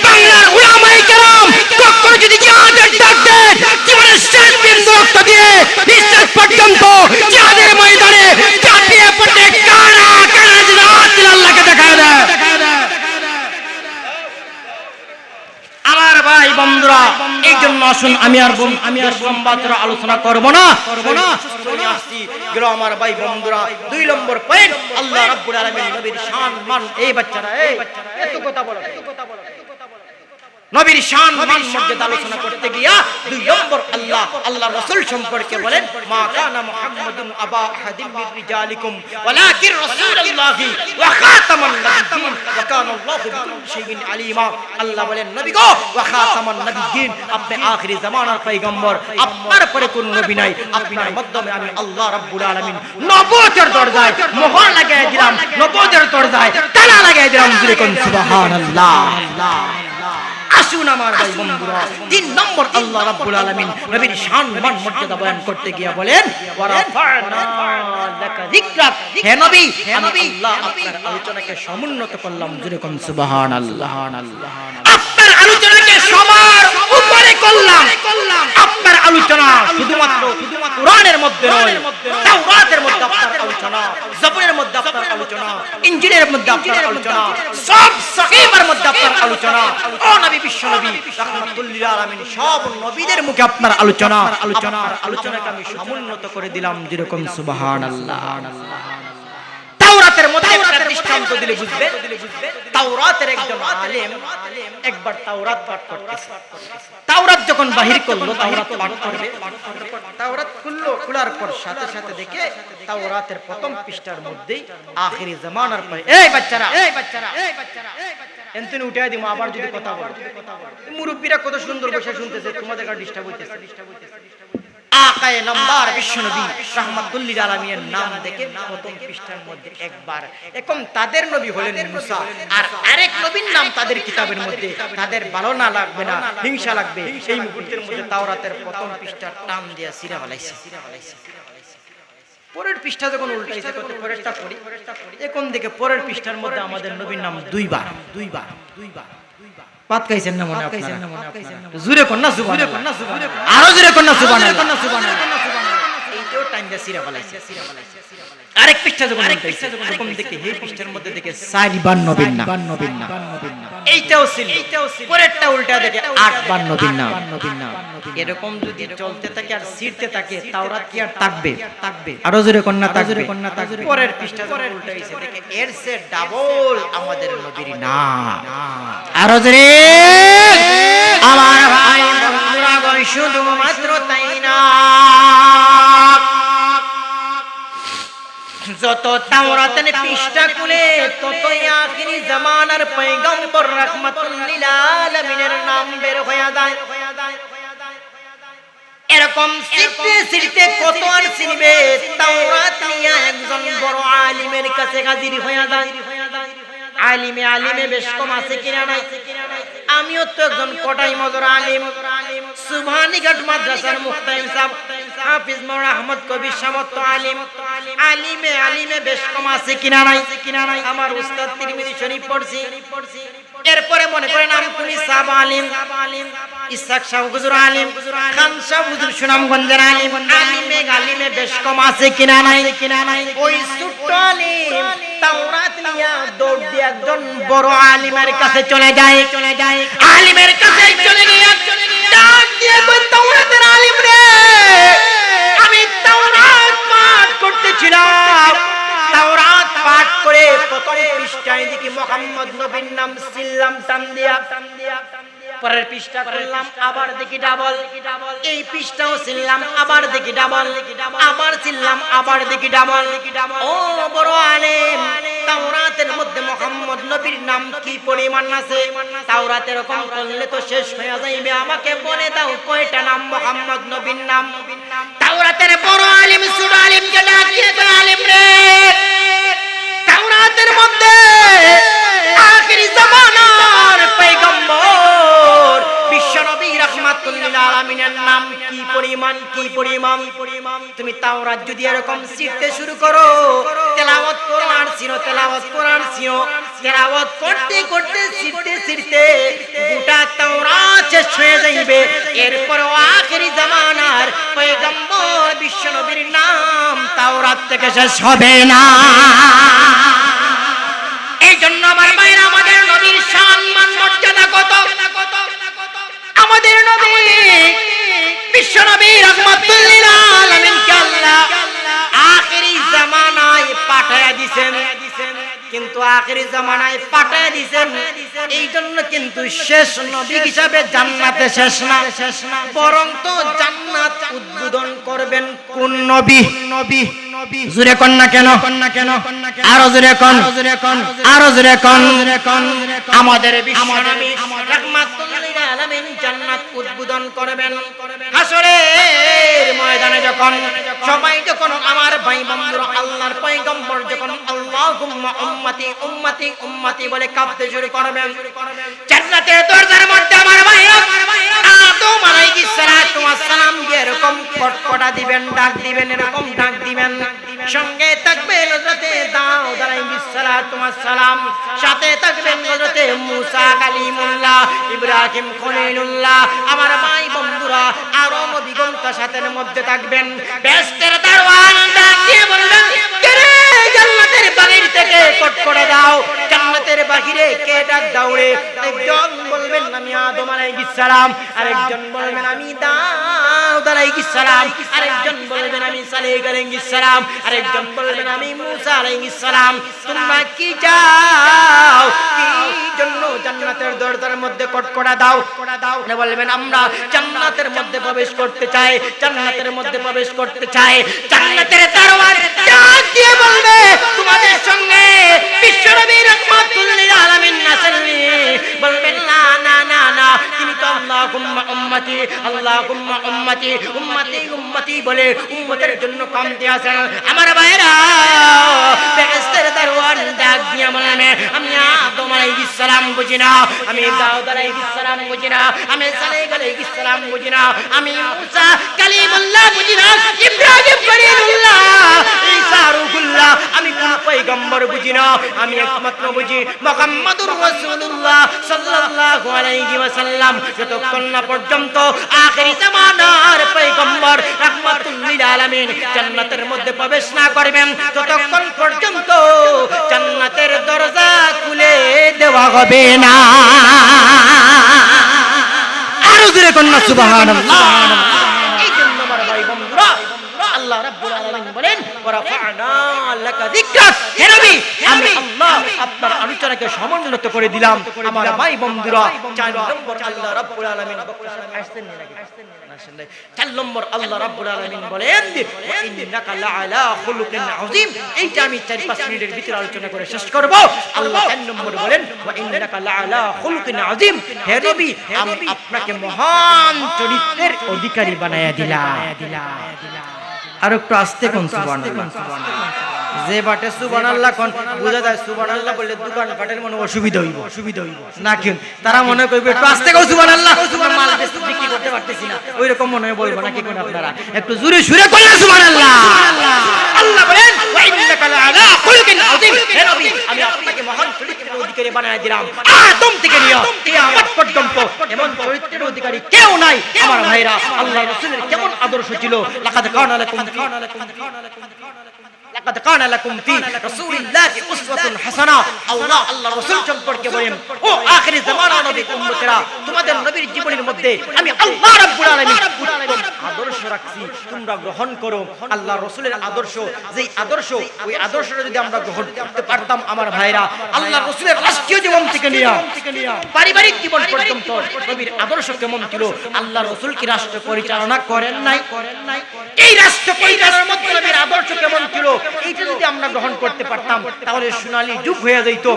বাংলার উলামায়ে কেরাম কখনো যদি জিহাদের ডাক দেন, জীবনের শেষ বিন্দু রক্ত দিয়ে নিঃশ্বাস পর্যন্ত জিহাদের ময়দানে চাপিয়ে পড়তে কারা কারা জিহাদ আল্লাহকে দেখায় দেয়। আমার ভাই বন্ধুরা, এই জন্য আসুন আমি আর সংবাদের আলোচনা করব না। গেল আমার ভাই বন্ধুরা 2 নম্বর পয়েন্ট, আল্লাহ রাব্বুল আলামিন নবীর শান মান। এই বাচ্চারা এত কথা বলো, নবীর শান মান মর্যাদা আলোচনা করতে গিয়া 2 নম্বর আল্লাহ রাসূল সম্পর্কে বলেন মা কানা মুহাম্মাদুন আবা আহাদিম মির রিজালিকুম ওয়ালাকিন রাসূলুল্লাহি ওয়া খাতামান নাবিয়্যিন ওয়া কানা আল্লাহু বিকুল্লি শাইইন আলিমা। আল্লাহ বলেন নবী গো ওয়া খাতামান নাবিয়্যিন, আপনি আখিরি জামানার পয়গম্বর, আপনার পরে কোন নবী নাই। আপনার মাধ্যমে আমি আল্লাহ রাব্বুল আলামিন নবুয়তের দরজায় মোহর লাগাই দিলাম, নবুয়তের দরজায় তালা লাগাই দিলাম। জোরে কোন সুবহানাল্লাহ। আসুন আমার ভাই বন্ধুরা, 3 নম্বর আল্লাহ রাব্বুল আলামিন নবীর শান মান মর্যাদা বয়ান করতে গিয়ে বলেন ওয়া রাফা'না লাকা যিকরাক, হে নবী আমি আল্লাহ আপনার আলোচনাকে সমুন্নত করলাম। জোরে কোন সুবহানাল্লাহ। আপনার আলোচনাকে সবার উপরে করলাম। আপনার আলোচনা শুধুমাত্র কোরআনের মধ্যে নয়, তাওরাতের মধ্যে আপনার আলোচনা, জবুরের মধ্যে আপনার আলোচনা, ইনজিলের মধ্যে আপনার আলোচনা, সব সহিফার মধ্যে আপনার আলোচনা। ও নবী, বিশ্ব নবী রাহমাতুল লিল আলামিন, সব নবীদের মুখে আপনার আলোচনা। আলোচনাকে আমি সমুন্নত করে দিলাম। যেরকম সুবহানাল্লাহ। তাওরাতের মধ্যে দৃষ্টান্ত দিলে বুঝবে তাওরাতের একজন আলেম একবার তাওরাত পাঠ করতেছে। তাওরাত যখন বাহির করলো তাওরাত পাঠ করবে, তাওরাত খুললো, খোলার পর সাথে সাথে দেখে তাওরাতের প্রথম পৃষ্ঠার মধ্যেই আখিরি জামানার পরে এই বাচ্চারা এনতুন উঠাই দিমু আবার যদি কথা বলো। মুরব্বীরা কত সুন্দর বসে শুনতেছে, তোমাদের কাছে ডিস্টার্ব হইতেছে। আকায়ে নাম্বার বিশ্বনবী রাহমাতুল্লিল আলামিনের নাম দেখে প্রথম পৃষ্ঠার মধ্যে একবার এখন তাদের নবী হলেন মুসা, আর আরেক নবীর নাম তাদের কিতাবের মধ্যে, তাদের ভালো না লাগবে না, হিংসা লাগবে, সেই মুহূর্তের মধ্যে তাওরাতের প্রথম পৃষ্ঠার টান দিয়া সিরা ফলাইছে। পরের পৃষ্ঠা যখন উল্টাইছে কত পরেরটা পড়ি, এখন দেখে পরের পৃষ্ঠার মধ্যে আমাদের নবীর নাম দুইবার পাত খাইছেন না মনে আপনারা? জুরে কোন না সুবহানাল্লাহ, আরো জুরে কোন না সুবহানাল্লাহ। এইটাও টাইম দিয়ে সিরা ফলাইছে। আরেক পৃষ্ঠা যখন উল্টাইছে তখন দেখে এই পৃষ্ঠার মধ্যে দেখে 4 বার নবীর নাম, এইটাও ছিল। পরেরটা উল্টা দেখে 8 বার নবীর নাম। এরকম যদি চলতে থাকে আর ছিড়তে থাকে তাওরাত কি আর থাকবে? আরো জোরে কোন না থাকবে? পরের পৃষ্ঠা যখন উল্টাইছে দেখে এর সে ডাবল আমাদের নবীর নাম। আরো জোরে আমার ভাই বন্ধুরা গো, শুধুমাত্র তাই না, যত তাওরাতের পৃষ্ঠা খুলে ততই আখিরি জামানার পয়গম্বর রাহমাতুল্লিল আলামিনের নাম বের হয়ে যায়। এরকম সিরতে কত আর চিনবে, তাওরাত নিয়ে একজন বড় আলিমের কাছে হাজির হয়ে যায়। আলিমে বেশ কম আছে কিনা নাই? আমিও তো একজন কোটাই মজর আলিম, সুবহানীঘাট মাদ্রাসার মুফতাহিম সাহেব হাফিজ মাওলানা আহমদ কবির সামত আলিম। আলিমে বেশ কম আছে কিনা নাই? আমার উস্তাদ তিরমিজি শরীফ পড়ছি, এরপরে মনে করেন আমকুনি সাহেব আলিম, ইসহাক শাহ হুজুর আলিম, খান শাহ হুজুর সুনামগঞ্জের আলিম। আলিমে বেশ কম আছে কিনা নাই? ওই ছোট্ট আলিম তাওরাত নিয়ে দৌড় দিয়ে একজন বড় আলিমের কাছে চলে যায়। আলিমের কাছে চলে গিয়ে ডাক দিয়ে কই, তাওরাতের আলিম রে, আমি তাওরাত পাঠ করতেছিলাম, তাওরাত পাঠ করে প্রথম পৃষ্ঠায় দেখি মুহাম্মদ নবীর নাম ছিলাম টান দিয়া, পরের পৃষ্ঠা করলাম আবার দেখি ডাবল, এই পৃষ্ঠাও ছিলাম আবার দেখি ডাবল, আবার ছিলাম আবার দেখি ডাবল। ও বড় আলেম, তাওরাতের মধ্যে মুহাম্মদ নবীর নাম কি পরিমাণ আছে? তাওরাত এরকম করলে তো শেষ হয়ে যাইবে, আমাকে বলে দাও কয়টা নাম মুহাম্মদ নবীর নাম? তাওরাতের বড় আলেম ছোট আলেমকে ডাকিয়ে কয়, আলেম রে, তাওরাতের মধ্যে আখিরি জামানার পয়গম্বর বিশ্বনবী রাহমাতুল্লিল আলামিনের নাম কি পরিমাণ? তুমি তাওরাত যদি এরকম ছিড়তে শুরু করো, তেলাওয়াত কোরআন ছিড়ো, তেলাওয়াত করতে করতে ছিড়তে গোটা তাওরাত শেষ হয়ে যাইবে। এরপর আখিরি জামানার পয়গম্বর বিশ্বনবীর নাম তাওরাত থেকে শেষ হবে না। এই জন্য আমার ভাইরা, আমাদের নবীর সম্মান মর্যাদা কত! আমাদের নবী বিশ্বনবী রাহমাতুল্লিল আলামিনকে আল্লাহ আখিরি জামানায় পাঠায়া দিবেন, কিন্তু আখিরি জামানায় পাঠায়া দিবেন এই জন্য কিন্তু শেষ নবী হিসাবে জান্নাতে শেষ না, বরং তো জান্নাত উদ্বোধন করবেন কোন নবী? জোরে কোন না কেন? আরো জোরে কোন, আরো জোরে কোন। আমাদের বিশ্বনবী রাহমাতুল্লিল আলামিন জান্নাত উদ্বোধন করবেন হাসরের ময়দানে, যখন সবাই যখন আমার ভাই বন্ধুরা আল্লাহর পয়গম্বর যখন আল্লাহুম্মা উম্মতি উম্মতি উম্মতি বলে কাঁপতে শুরু করবেন, জান্নাতের দরজার মধ্যে আমার ভাইরা আদম আলাইহিস সালাতু ওয়াস সালাম এরকম ফটফটা দিবেন, ডাক দিবেন, এরকম ডাক দিবেন, সঙ্গে থাকবেন হযরতে দাউদ আলাইহিস সালাতু ওয়াস সালাম, সাথে থাকবেন হযরতে মুসা কালিমুল্লাহ, ইব্রাহিম খলিলুল্লাহ। আমার ভাই বন্ধুরা আরো নবীগণ সাথের মধ্যে থাকবেন। বেহেশতের দারওয়ান ডাক দিয়ে বলবেন, কে রে জান্নাতে জান্নাতের বাহির থেকে কটকটা দাও। জান্নাতের বাহিরে কে ডাক দাওরে? একজন বলবেন আমি আদম আলাইহিস সালাম, আরেকজন বলবেন আমি দাউদ আলাইহিস সালাম, আরেকজন বলবেন আমি সালেহ আলাইহিস সালাম, আরেকজন বলবেন আমি মূসা আলাইহিস সালাম। তোমরা কি চাও? কি জন্য জান্নাতের দরজার মধ্যে কটকটা দাও? বলবেন আমরা জান্নাতের মধ্যে প্রবেশ করতে চাই, জান্নাতের মধ্যে প্রবেশ করতে চাই। জান্নাতের দরওয়াজা ডাক দিয়ে বলবে তোমাদের সঙ্গে বিশ্বনবী রাহমাতুল লিল আলামিন নাসলি। বলবেন না না না না, তিনি তো আল্লাহুম্মা উম্মতি আল্লাহুম্মা উম্মতি উম্মতি উম্মতি বলে উম্মতের জন্য কামতে আছেন। আমার ভাইরা বেহেশতের দরওয়াজা ডাক দিয়ে বলবে আমি আদম আলাইহিস সালাম বুঝি না, আমি দাউদ আলাইহিস সালাম বুঝি না, আমি সালেহ আলাইহিস সালাম বুঝি না, আমি মূসা কালিমুল্লাহ বুঝি না, ইব্রাহিম খলিলুল্লাহ, ঈসা রূহুল্লাহ, আমি কোন পয়গম্বর বুঝি না, আমি একমাত্র বুঝি মুহাম্মদুর রাসূলুল্লাহ সাল্লাল্লাহু আলাইহি ওয়াসাল্লাম। যতক্ষণ না পর্যন্ত আখেরি জামানার পয়গম্বর রাহমাতুল লিল আলামিন জান্নাতের মধ্যে প্রবেশ না করবেন, ততক্ষণ পর্যন্ত জান্নাতের দরজা খুলে দেওয়া হবে না। আরো জোরে কন্যা সুবহানাল্লাহ। এই জন্য আমার ভাই বন্ধুরা আল্লাহ রাব্বুল আলামিন বলেন ওয়ারাফা'না লাকা যিকরাক। হে নবী আমি আল্লাহ আপনার আলোচনাকে সমুন্নত করে দিলাম। আমার ভাই বন্ধুরা 4 নম্বর আল্লাহ রাব্বুল আলামিন আসছেন নাকি? আসলে 4 নম্বর আল্লাহ রাব্বুল আলামিন বলেন ওয়া ইন্নাকা লাআলা খুলুকিন আযীম। এইটা আমি 4-5 মিনিটের ভিতরে আলোচনা করে শেষ করব। আল্লাহ 4 নম্বর বলেন ওয়া ইন্নাকা লাআলা খুলুকিন আযীম। হে নবী আমি আপনাকে মহান চরিত্রের অধিকারী বানায়া দিলাম। আর একটু আস্তে কোন সুবহানাল্লাহ। যে বাটে সুবহানাল্লাহ কোন বুঝা যায় সুবহানাল্লাহ বললে দোকান পাটের মনে অসুবিধা হইব, অসুবিধা হইব না কি? তারা মনে করবে একটু আস্তে কোন সুবহানাল্লাহ, মাল বেশি বিক্রি করতে পারতেছি না, ওই রকম মনে বলবো নাকি কোন? আপনারা একটু জোরে সুরে কইলেন সুবহানাল্লাহ। আল্লাহ বলেন ওয়া ইন্নাকা লাআলা খুলুকিন আযীম। হে নবী আমি আপনাকে মহান চরিত্রের অধিকারী বানায়া দিলাম। আদম থেকে নিয়ে কিয়ামত পর্যন্ত এমন চরিত্রের অধিকারী কেউ নাই। আমার ভাইরা আল্লাহ রাসূলের কেমন আদর্শ ছিল! লাকাদ কানা লাকুম লাকাদ কানা লাকুম ফি রাসূলিল্লাহি উসওয়াতুন হাসানাহ। আল্লাহ রাসূল সম্পর্কে বলেন ও আখিরি জামানা নবী উম্মতেরা, তোমাদের নবীর জীবনের মধ্যে আমি আল্লাহ রাব্বুল আলামিন আদর্শ রাখছি, তোমরা গ্রহণ করো। আল্লাহ রাসূলের আদর্শ, যেই আদর্শ, ওই আদর্শটা যদি আমরা গ্রহণ করতে পারতাম আমার ভাইরা, আল্লাহ রাসূলের রাষ্ট্রীয় জীবন থেকে নিয়ে পারিবারিক জীবন পর্যন্ত নবীর আদর্শ কেমন ছিল। আল্লাহ রাসূল কি রাষ্ট্র পরিচালনা করেন নাই? এই রাষ্ট্র পরিচালনার মধ্যে নবীর আদর্শ কেমন ছিল, এইটা যদি আমরা গ্রহণ করতে পারতাম তাহলে সোনালী যুগ হয়ে যাইত।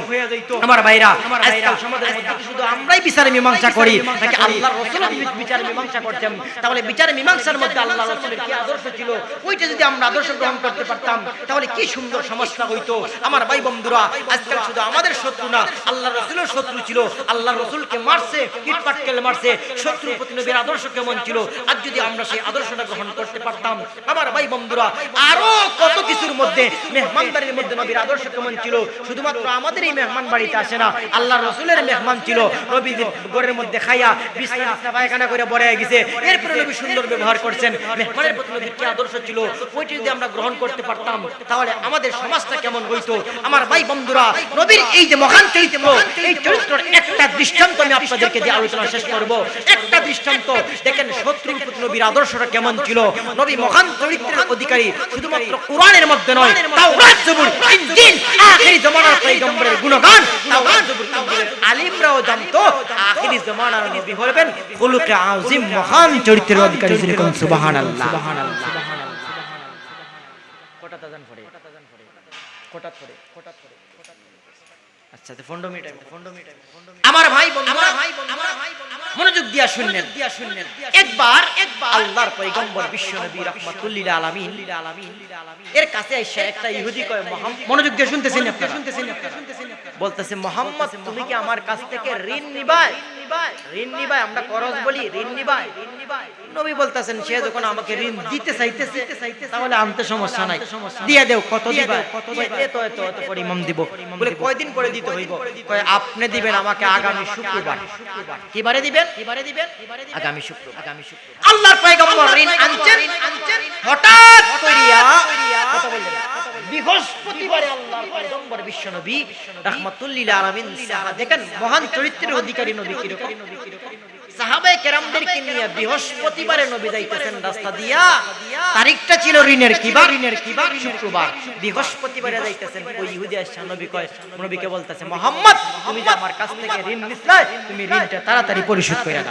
আমার ভাইরা আজকাল সমাজের মধ্যে শুধু আমরাই বিচার মীমাংসা করি নাকি আল্লাহর রাসূল বিচার মীমাংসা করতেন? তাহলে বিচার মীমাংসার মধ্যে আল্লাহ রাসূলের কি আদর্শ ছিল, ওইটা যদি আমরা আদর্শ গ্রহণ করতে পারতাম তাহলে কি সুন্দর সমাজটা হইতো। আমার ভাই বন্ধুরা আজকাল শুধু আমাদের শত্রু না, আল্লাহর রাসূলের শত্রু ছিল। আল্লাহর রাসূলকে মারছে, ইটপাটকেল মারছে। শত্রুর প্রতি নবীর আদর্শ কেমন ছিল, আর যদি আমরা সেই আদর্শটা গ্রহণ করতে পারতাম আমার ভাই বন্ধুরা আরো কত কিছুর মধ্যে, মেহমানদারির মধ্যে নবীর আদর্শ কেমন ছিল। শুধুমাত্র আমাদের এই মেহমান বাড়িতে আসে না, আল্লাহর রাসূলের মেহমান ছিল। নবী ঘরের মধ্যে খাইয়া বিছানা পায়খানা করে বড় হয়ে গেছে, এরপরে নবী সুন্দর ব্যবহার করছেন। মেহমানের প্রতি নবীর কি আদর্শ ছিল, ওইটা যদি আমরা গ্রহণ করতে পারতাম তাহলে আমাদের সমাজটা কেমন হইতো। আমার ভাই বন্ধুরা নবীর এই যে মহান চরিত্র, এই চরিত্রের একটা দৃষ্টান্ত আমি আপনাদেরকে দিয়ে আলোচনা শেষ করব। একটা দৃষ্টান্ত দেখেন শত্রুর প্রতি নবীর আদর্শটা কেমন ছিল। নবী মহান চরিত্রের অধিকারী শুধুমাত্র কোরআনের মধ্যে নয়, তাওরাত জবুর ইনজিল আখিরি জামানার পয়গম্বরের গুণগান তাওরাত জবুর ইনজিলের আলিমরাও জানতো আখিরি জামানার নবী হবেন খুলুকে আযীম, মহান চরিত্রের অধিকারী ছিলেন। সুবহানাল্লাহ। কোটা তাজান পড়ে আচ্ছা তো 15 মিনিট আমার ভাই বন্ধুরা মনোযোগ দিয়া শুনলেন। একবার আল্লাহর পয়গম্বর বিশ্বনবী রাহমাতুল লিল আলামিন এর কাছে আইসা একটা ইহুদি কয়, মনোযোগ দিয়ে শুনতেছেন আপনারা? বলতেছে মুহাম্মদ তুমি কি আমার কাছ থেকে ঋণ নিবাই? ঋণ নিবাই আমরা করজ বলি, ঋণ নিবাই। নবী বলতেছেন সে যখন আমাকে ঋণ দিতে চাইতেছে তাহলে আনতে সমস্যা নাই, দিয়া দেও। কত দিবা? এত পরিমাণ দিব। বলে কয়দিন পরে দিতে হইব? কয় আপনি দিবেন আমাকে আগামী শুক্রবার। কি বারে দিবেন? আগামী শুক্রবার। আল্লাহর পয়গম্বর ঋণ আনছেন, হঠাৎ করিয়া কথা বললেন বৃহস্পতিবারে আল্লাহর পয়গম্বর বিশ্বনবী রাহমাতুল লিল আলামিন সাহাবা দেখেন মহান চরিত্রের অধিকারী নবী কিরকম সাহাবায়ে কেরামদেরকে নিয়ে বৃহস্পতিবারে নবী যাইতেছেন রাস্তা দিয়া তারিখটা ছিল ঋণের কিবার শুক্রবার বৃহস্পতিবারে যাইতেছেন ওই ইহুদি আসছে নবীকে বলতেছে মুহাম্মদ তুমি যে আমার কাছ থেকে ঋণ নিছিলে তুমি ঋণটা তাড়াতাড়ি পরিশোধ কইরা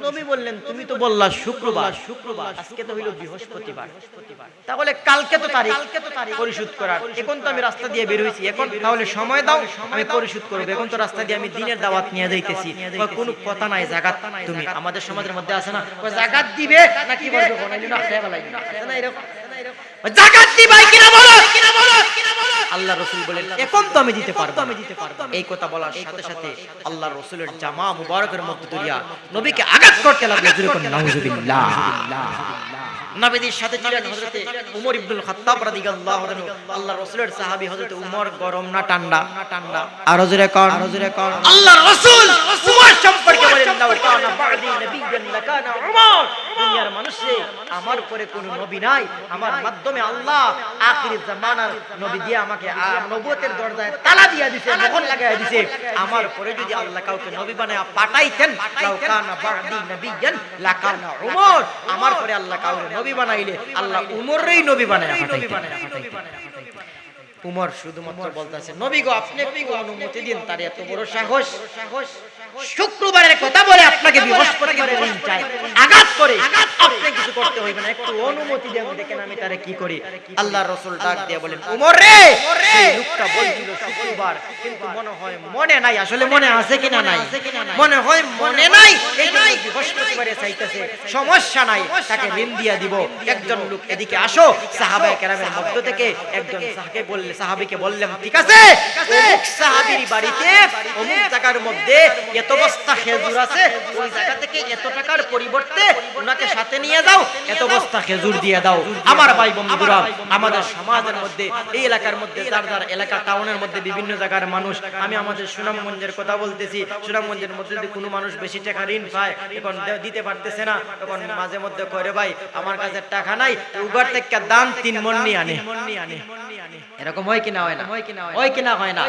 নবী বললেন তুমি তো বললা শুক্রবার আজকে তো হইল বৃহস্পতিবার তাহলে কালকে তো তারিখ পরিশোধ করার এখন তো আমি রাস্তা দিয়ে বের হইছি এখন তাহলে সময় দাও আমি পরিশোধ করব এখন তো রাস্তা দিয়ে আমি দিনের দাওয়াত নিয়ে যাইতেছি কোনো কথা নাই জাকাত তুমি আমাদের সমাজের মধ্যে আছে না জাকাত দিবে নাকি বলবে কোনাইলো না খেয়ে ফেলাই আছে না এরকম জাকাত দিবাই কিনা বলো আল্লাহ রাসূল বলেন এখন তো আমি দিতে পারবো এই কথা বলার সাথে সাথে আল্লাহ রাসূলের জামা মুবারকের মধ্যে দরিয়া নবীকে আঘাত করতে লাগলো জোরে করে নাউজুবিল্লাহ নবীর সাথে ছিলেন হযরতে উমর ইবনুল খাত্তাব রাদিয়াল্লাহু আনহু আল্লাহর রাসূলের সাহাবী হযরতে উমর গরম না ঠান্ডা আরো জোরে কর আল্লাহর রাসূল উমর সম্পর্কে বলেন লাউ কানা বাদি নবিয়্যান লাকানা উমর দুনিয়ার মানুষে আমার পরে কোনো নবী নাই আমার মাধ্যমে আল্লাহ আখির জামানার নবী দিয়ে আমাকে নবুয়তের দরজায় তালা দিয়া দিয়েছে মোহর লাগায়া দিয়েছে আমার পরে যদি আল্লাহ কাউকে নবী বানায়া পাঠাইতেন লাউ কানা বাদি নবিয়্যান লাকানা উমর আমার পরে আল্লাহ কাউকে নবী বানাইলে আল্লাহ উমররেই নবী বানায়া পাঠাইতেন উমর শুধুমাত্র বলতেছে নবী গো আপনি কি অনুমতি দিন তার এত বড় সাহস শুক্রবারের কথা বলে আপনাকে বৃহস্পতিবারে ঋণ চাই আঘাত করে আপনি কিছু করতে হইবে না একটু অনুমতি দেন দেখেন আমি তারে কি করি আল্লাহর রাসূল ডাক দিয়ে বলেন উমর রে সেই লোকটা বলছিল শুক্রবার কিন্তু মনে হয় মনে নাই আসলে মনে আছে কিনা নাই মনে হয় মনে নাই এই জন্য বৃহস্পতিবারে চাইতেছে সমস্যা নাই তাকে ঋণ দিয়া দিব একজন লোক এদিকে আসো সাহাবায়ে কেরামের মধ্য থেকে একজন সাহাবীকে বললেন ঠিক আছে অমুক সাহাবীর বাড়িতে অমুক জায়গার মধ্যে এত বস্তা খেজুর আছে ওই জায়গা থেকে এত টাকার পরিবর্তে ওনাকে সাথে নিয়ে যাও এত বস্তা খেজুর দিয়ে দাও আমার ভাই বন্ধুরা আমাদের সমাজের মধ্যে এই এলাকার মধ্যে যার এলাকা টাউনের মধ্যে বিভিন্ন জায়গার মানুষ আমি আমাদের সুনামগঞ্জের কথা বলতেছি সুনামগঞ্জের মধ্যে যদি কোনো মানুষ বেশি টাকা ঋণ পায় এখন দিতে পারতেছে না তখন মাঝে মধ্যে কইরে ভাই আমার কাছে টাকা নাই উগার থেকে দান 3 মণ নিয়ে আনে এরকম হয় কি না হয় না হয় না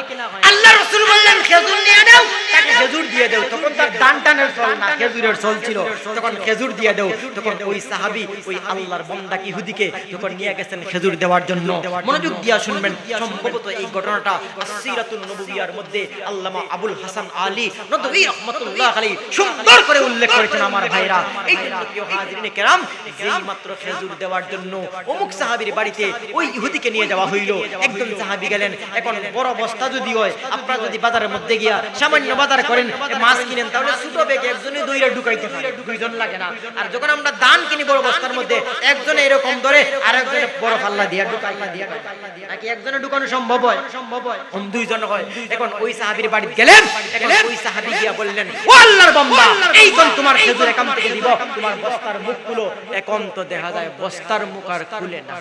আল্লাহর রাসূল বললেন খেজুর নিয়ে দাও তাকে খেজুর দিয়ে দাও তখন তার দান টানের চল না খেজুরের চল ছিল তখন খেজুর দিয়ে দাও তখন ওই সাহাবী ওই আল্লাহর বান্দা ইহুদিকে তখন নিয়ে গেছেন খেজুর দেওয়ার জন্য মনোযোগ দিয়া শুনবেন সম্ভবত এই ঘটনাটা আসসিরাতুন নবুবিয়ার মধ্যে আল্লামা আবুল হাসান আলী নদভী রাহমাতুল্লাহ আলাইহি সুন্দর করে উল্লেখ করেছেন আমার ভাইরা এই জন্য প্রিয় হাজিরিনে কেরাম যেই মাত্র খেজুর দেওয়ার জন্য অমুক সাহাবীর বাড়িতে ওই ইহুদিকে নিয়ে যাওয়া হইল একজন সাহাবী গেলেন এখন বড় বস্তা যদি হয় আপনারা যদি বাজারের মধ্যে গিয়া সামান্য বাজার করেন মাছ কিনেন তাহলে ছোট ব্যাগে একজনই দইরা ঢুকাইতে পারে দুইজন লাগে না আর যখন আমরা দান কিনি বড় বস্তার মধ্যে একজনে এরকম ধরে আর একজনে বড় পাল্লা দিয়া ঢুকাইয়া দিয়া নাকি একজনে ঢুকানো সম্ভব হয় দুইজন হয় এখন ওই সাহাবীর বাড়ি গেলেন এখন ওই সাহাবী গিয়া বললেন ও আল্লাহর বান্দা এইজন তোমার খেজুর একাম থেকে দিব তোমার বস্তার মুখ খুলো এখন তো দেখা যায় বস্তার মুখ আর খুলে না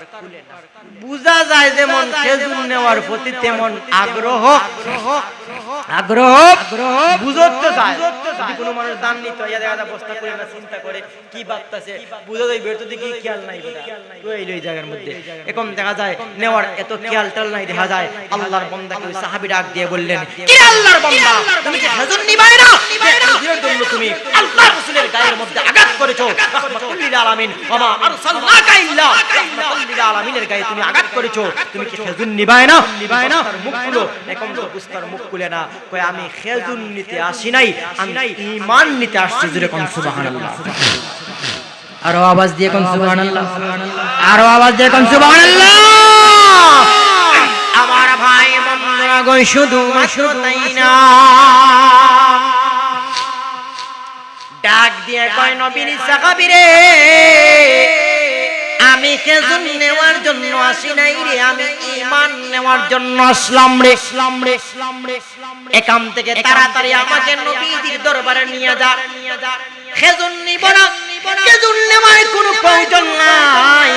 বুঝা যায় যেমন খেজুর নেওয়ার প্রতি তেমন আগ্রহ বুঝতে যায় যদি কোনো মানুষ দান নিতে হয় দেখা যায় বস্তা করে না চিন্তা করে কি ভাবতেছে বুঝা যায় বের তো দেখি খেয়াল নাই তো এই জায়গার মধ্যে এখন দেখা যায় নেওয়ার এত খেয়াল টাল নাই দেখা যায় আল্লাহর বান্দাকে ওই সাহাবী ডাক দিয়ে বললেন কি আল্লাহর বান্দা তুমি কি খেজুর নিবাই না খেজুরের জন্য তুমি আল্লাহর রাসূলের গায়ের মধ্যে আঘাত করেছো রাহমাতুল লিল আলামিন ওয়া মা আরসালনাকা ইল্লা রাহমাতুল লিল আলামিনের গায়ে তুমি আঘাত করেছো তুমি কি খেজুর নিবাই না তার মুখ খুলো এখন তো বুস্তার মুখ খুলে না কয় আমি খেজুর নিতে আসি নাই আমি ঈমান নিতে আসছি জোরে কোন সুবহানাল্লাহ আরো আওয়াজ দিয়ে কোন সুবহানাল্লাহ আরো আওয়াজ দিয়ে কোন সুবহানাল্লাহ আমার ভাই বন্ধুরা গো শুধু তাই না ডাক দিয়ে কয় নবীর সাহাবী রে আমি খেজুর নেওয়ার জন্য আসি নাই রে আমি ঈমান নেওয়ার জন্য আসলাম রে একাম থেকে তাড়াতাড়ি আমাকে নবীজির দরবারে নিয়ে যা খেজুর নিব না খেজুর নেওয়ার কোনো প্রয়োজন নাই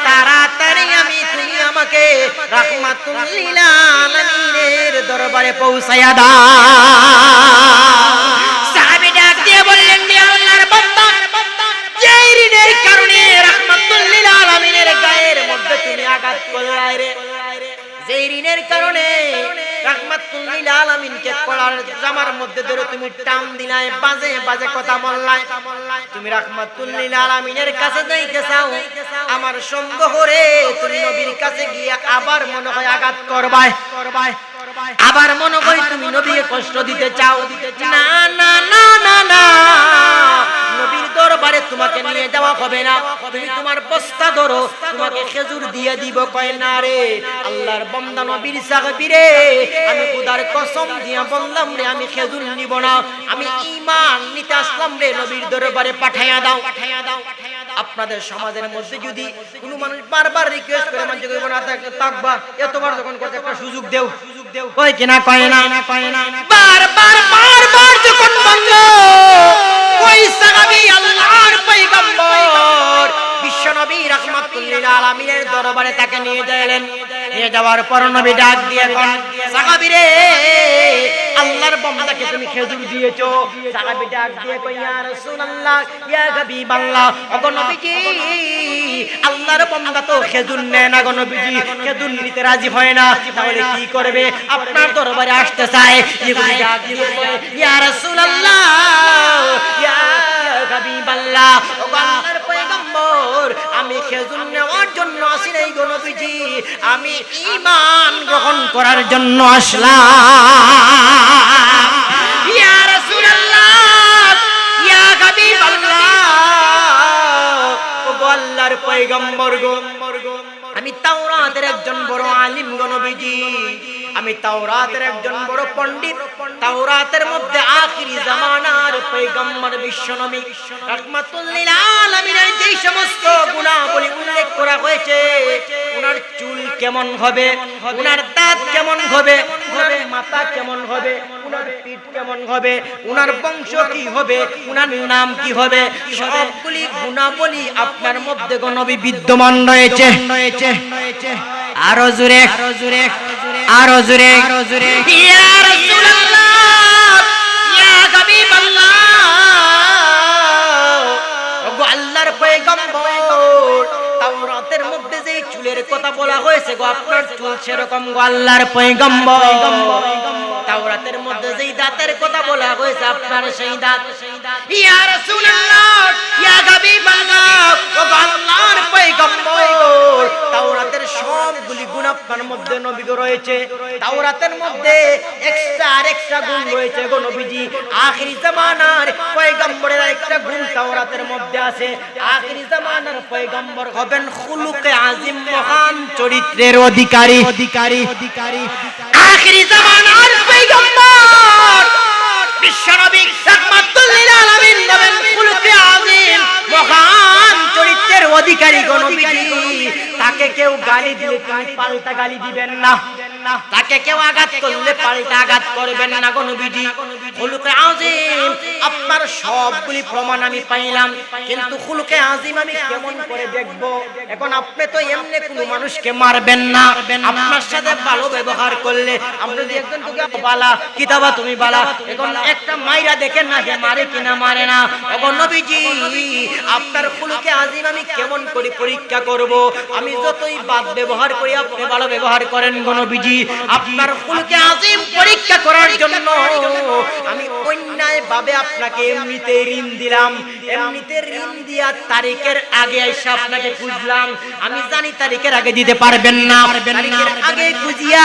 তাড়াতাড়ি তুমি আমাকে রাহমাতুল লিল আলামিনের দরবারে পৌঁছায়া দাও সাহাবী ডাক দিয়ে বললেন হে আল্লাহর বান্দা যেই ঋণের কারণে রাহমাতুল লিল আলামিনের গায়ের মধ্যে তুমি আঘাত করলে রে রাহমাতুল লিল আলামিনকে কলার জামার মধ্যে ধরে তুমি টান দিলাই, বাজে বাজে কথা বললাই। তুমি রাহমাতুল লিল আলামিনের কাছে যাইতে চাও, আমার সঙ্গ করে তুমি নবীর কাছে গিয়ে আবার মনে হয় আঘাত করবাই, আবার মনে করি তুমি নবীকে কষ্ট দিতে চাও। না না না না না, নবীর দরবারে তোমাকে নিয়ে যাওয়া হবে না। তুমি তোমার বস্তা ধরো, তোমাকে খেজুর দিয়ে দিব। কয় না রে আল্লাহর বান্দা নবীর সাহাবী রে, আমি খোদার কসম দিয়া বললাম রে আমি খেজুর নিব না, আমি ঈমান নিতে আসলাম রে, নবীর দরবারে পাঠাইয়া দাও। আপনাদের সমাজের মধ্যে যদি কোনো মানুষ বারবার রিকোয়েস্ট করে মানতে কইব না তাকবা, এতবার যখন করতে একটা সুযোগ দেও, কয় কিনা কয় না, বারবার বারবার যখন বললো ওই সাহাবী আল্লাহর পয়গম্বর বিশ্বনবী রাহমাতুল লিল আলামিনের দরবারে তাকে নিয়ে গেলেন। নিয়ে যাওয়ার পর নবী ডাক দিয়ে কোন সাহাবী রে, আল্লাহর বান্দাকে তুমি খেজুর দিয়েছো। সাহাবী ডাক দিয়ে কই ইয়া রাসূলুল্লাহ ইয়া হাবিবাল্লাহ, ওগো নবীজি আল্লাহর বান্দা তো খেজুর নেয় না গো নবীজি, খেজুর নিতে রাজি হয় না, তাহলে কি করবে? আপনার দরবারে আসতে চায়। ডাক দিয়ে ইয়া রাসূলুল্লাহ ইয়া হাবিবাল্লাহ, ওগো আল্লাহর পয়গম্বর আমি খেজুর নেওয়ার জন্য আসি নাই গো নবীজি, আমি ঈমান গ্রহণ করার জন্য আসলাম। ইয়া রাসূলুল্লাহ ইয়া হাবিবাল্লাহ, ওগো আল্লাহর পয়গম্বর গো, আমি তাওরাতের একজন বড় আলিম গো নবীজি, আমি তাওরাতের একজন বড় পণ্ডিত। তাওরাতের মধ্যে আখিরি জামানার পয়গম্বর বিশ্বনবী রাহমাতুল লিল আলামিনের যে সমস্ত গুণাবলী উল্লেখ করা হয়েছে, ওনার চুল কেমন হবে, ওনার দাঁত কেমন হবে, ওনার মাথা কেমন হবে, ওনার পিঠ কেমন হবে, ওনার বংশ কি হবে, ওনার নাম কি হবে, সবগুলি গুণাবলী আপনার মধ্যে গো নবী বিদ্যমান রয়েছে। আরো জোরে আরো জোরে আরো জোরে ইয়া রাসূলুল্লাহ ইয়া হাবিবাল্লাহ, ওগো আল্লাহর পয়গম্বর তাওরাতের মধ্যে যেই চুলের কথা বলা হয়েছে গো, আপনার চুল সেরকম গো আল্লাহর পয়গম্বর। তাওরাতের মধ্যে যেই দাঁতের কথা বলা হয়েছে, আপনার সেই দাঁত। ইয়া রাসূলুল্লাহ ইয়া হাবিবাল্লাহ, ওগো আল্লাহর পয়গম্বর তাওরাতের সবগুলি গুণ আপনার মধ্যে নবী রয়েছে। তাওরাতের মধ্যে এক্সট্রা গুণ রয়েছে গো নবীজি। আখিরি জামানার পয়গম্বরের একটা গুণ তাওরাতের মধ্যে আছে। আখিরি জামানার পয়গম্বর হবেন খুলুকে আজিম, মহান চরিত্রের অধিকারী। আখিরি জামানার পয়গম্বর বিশ্বনবী রাহমাতুল লিল আলামিন হবেন খুলুকে আজিম, মহান চরিত্রের অধিকারী গো নবীজি। তাকে কেউ গালি দিলে তুমি পাল্টা গালি দিবেন না, তাকে কেউ আঘাত করলে পাল্টা আঘাত করবেন না গো নবীজি। খুলুকে আজিম আপনার সবগুলি প্রমাণ আমি পাইলাম, কিন্তু খুলুকে আজিম আমি কেমন করে দেখব? এখন আপনি তো এমনি কোনো মানুষকে মারবেন না, আপনার সাথে ভালো ব্যবহার করলে, আপনি যদি একজন তোকে বালা কিতাবা তুমি বালা, এখন একটা মাইরা দেখেন না যে মারে কিনা মারে না। এখন নবীজি আপনার খুলুকে আজিম আমি কেমন করে পরীক্ষা করব? আমি যতই বাদ ব্যবহার করি আপনি ভালো ব্যবহার করেন গো নবীজি। আপনার খুলুকে আজিম পরীক্ষা করার জন্য আমি অন্যায় ভাবে আপনাকে এমনিতে ঋণ দিলাম, এমনিতে ঋণ দিয়া তারিখের আগে এসে আপনাকে খুঁজলাম। আমি জানি তারিখের আগে দিতে পারবেন না, তারিখের আগে খুঁজিয়া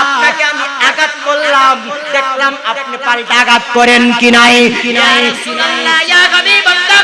আপনাকে আমি আঘাত করলাম, দেখলাম আপনি পাল্টা আঘাত করেন কি নাই। ইয়া রাসূলুল্লাহ ইয়া হাবিবাল্লাহ,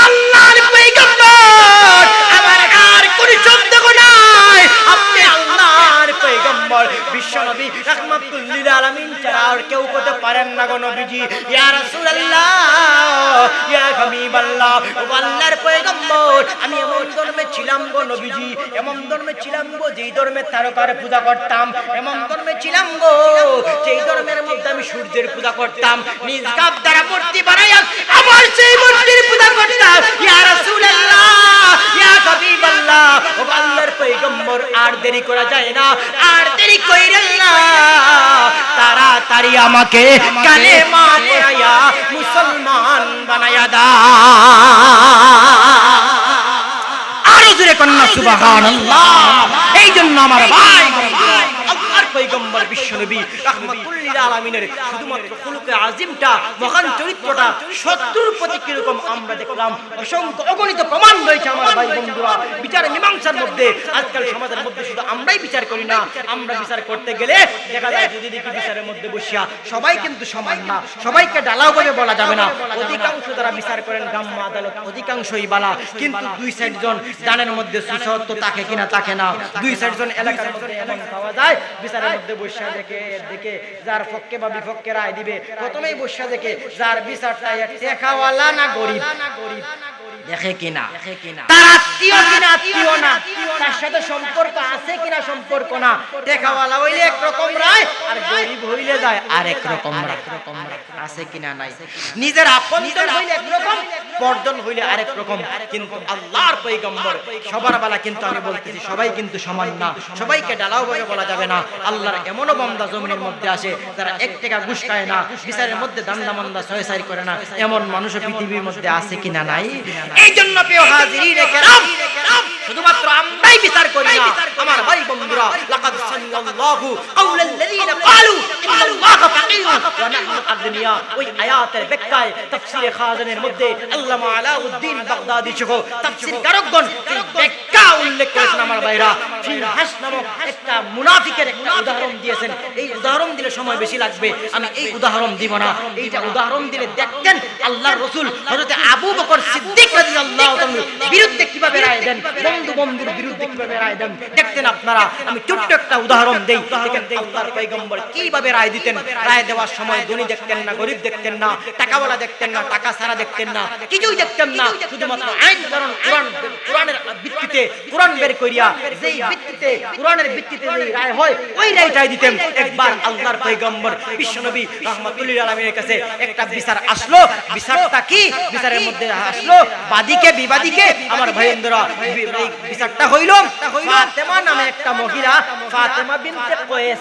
আল্লাহর পয়গম্বর আমার আর কোন শব্দ নাই, আপনি আল্লাহর পয়গম্বর বিশ্বনবী রাহমাতুল লিল আলামিন ছাড়া আর কেউ হতে পারেন না গো নবীজি। ইয়া রাসূলুল্লাহ ইয়া হাবিবাল্লাহ, ও আল্লাহর পয়গম্বর আমি এমন ধর্মে ছিলাম গো নবীজি, এমন ধর্মে ছিলাম গো যেই ধর্মে তারকার পূজা করতাম, এমন ধর্মে ছিলাম গো যেই ধর্মের মধ্যে আমি সূর্যের পূজা করতাম, নিজ কাপ দ্বারা মূর্তি বানাইয়া আমার সেই মূর্তির পূজা করতাম। ইয়া রাসূলুল্লাহ ইয়া হাবিবাল্লাহ, ও আল্লাহর পয়গম্বর আর দেরি করা যায় না, আর দেরি কইরেন না, তাড়াতাড়ি আমাকে কালেমা পড়াইয়া মুসলমান বানায়া দাও। আরো জোরে কন্যা সুবহানাল্লাহ। এই জন্য আমার ভাই আল্লাহর পয়গম্বর বিশ্বনবী রাহমাতুল লিল আলামিনের শুধুমাত্র খুলুকে আজিমটা মহান চরিত্রটা শত্রুর প্রতি কিরকম আমরা দেখলাম অসংখ্য অগণিত প্রমাণ রয়েছে আমার ভাই বন্ধুরা। বিচার মীমাংসার মধ্যে আজকাল সমাজের মধ্যে শুধু আমরাই বিচার করি না, আমরা বিচার করতে গেলে দেখা যায় যদি দেখি বিচারের মধ্যে বসিয়া সবাই কিন্তু সমান না, সবাইকে ডালাও ভাবে বলা যাবে না। অধিকাংশ যারা বিচার করেন গ্রাম্য আদালত অধিকাংশই বালা, কিন্তু 2-4 জন জানের মধ্যে সুসহত্ব থাকে কিনা থাকে না। 2-4 জন এলাকার মধ্যে এমন পাওয়া যায় বিচারের মধ্যে বসিয়া দেখে যার পক্ষে বা বিপক্ষে রায় দিবে প্রথমেই বসিয়া দেখে যার বিচারটা টেকাওয়ালা না গরিব দেখে কিনা, তার আত্মীয় কিনা আত্মীয় না, তার সাথে সম্পর্ক আছে কিনা সম্পর্ক না। টেকাওয়ালা হইলে একরকম রায় আর গরিব হইলে যায় আরেক রকম রায়, আছে কিনা নাই। নিজের আপনজন হইলে একরকম, পরজন হইলে আরেক রকম। কিন্তু আল্লাহর পয়গম্বর সবার বেলা কিন্তু আমি বলতেছি সবাই কিন্তু সমান না, সবাইকে ডালাও ভাবে বলা যাবে না। আল্লাহর এমনও বান্দা জমিনের মধ্যে আসে যারা 1 টাকা ঘুষ খায় না, বিচারের মধ্যে দান্দা মান্দা ছয়সারি করে না, এমন মানুষ পৃথিবীর মধ্যে আছে কিনা নাই। এই জন্য প্রিয় হাজিরিন কেরাম, শুধুমাত্র আমরাই বিচার করি না আমার ভাই বন্ধুরা। লাকাদ সাল্লাল্লাহু কাওলাল্লাযীনা ক্বালু ইন্নাল্লাহা ফাকীরুন ওয়া নাহনু আগনিয়া, ওই আয়াতের ব্যাখ্যায় তাফসীরে খাজানের মধ্যে আল্লামা আলাউদ্দিন বাগদাদী সহ তাফসীর কারকগণ এই ব্যাখ্যা উল্লেখ করেছেন আমার ভাইরা। ফিরহাস নামক একটা মুনাফিকের একটা উদাহরণ দিয়েছেন। এই উদাহরণ দিলে সময় বেশি লাগবে, আমি এই উদাহরণ দিব না। এইটা উদাহরণ দিলে দেখতেন আল্লাহর রাসূল হযরত আবু বকর সিদ্দিক রাদিয়াল্লাহু তাআলার বিরুদ্ধে কিভাবে রায় দেন, বন্ধুর বিরুদ্ধে কিভাবে রায় দেন দেখতেন আপনারা। আমি ছোট্ট একটা উদাহরণ দেই, দেখেন আল্লাহর পয়গম্বর কিভাবে রায় দিতেন। রায় দেওয়ার সময় ধনী দেখতেন না, গরিব দেখতেন না, টাকাওয়ালা দেখতেন না, টাকা ছাড়া দেখতেন না, কিছুই দেখতেন না। শুধুমাত্র আইন কারণ কোরআনের ভিত্তিতে, কোরআন বের করিয়া যেই ভিত্তিতে, কোরআনের ভিত্তিতে যেই রায় হয় ওই রায়টাই দিতেন। একবার আল্লাহর পয়গম্বর বিশ্বনবী রাহমাতুল লিল আলামিনের কাছে একটা বিচার আসলো। বিচারটা কি? বিচারের মধ্যে আসলো বাদীকে বিবাদীকে আমার ভাইয়েরা, এই বিচারটা হইল ফাতেমা নামে একটা মহিলা, ফাতেমা বিনতে কয়েস,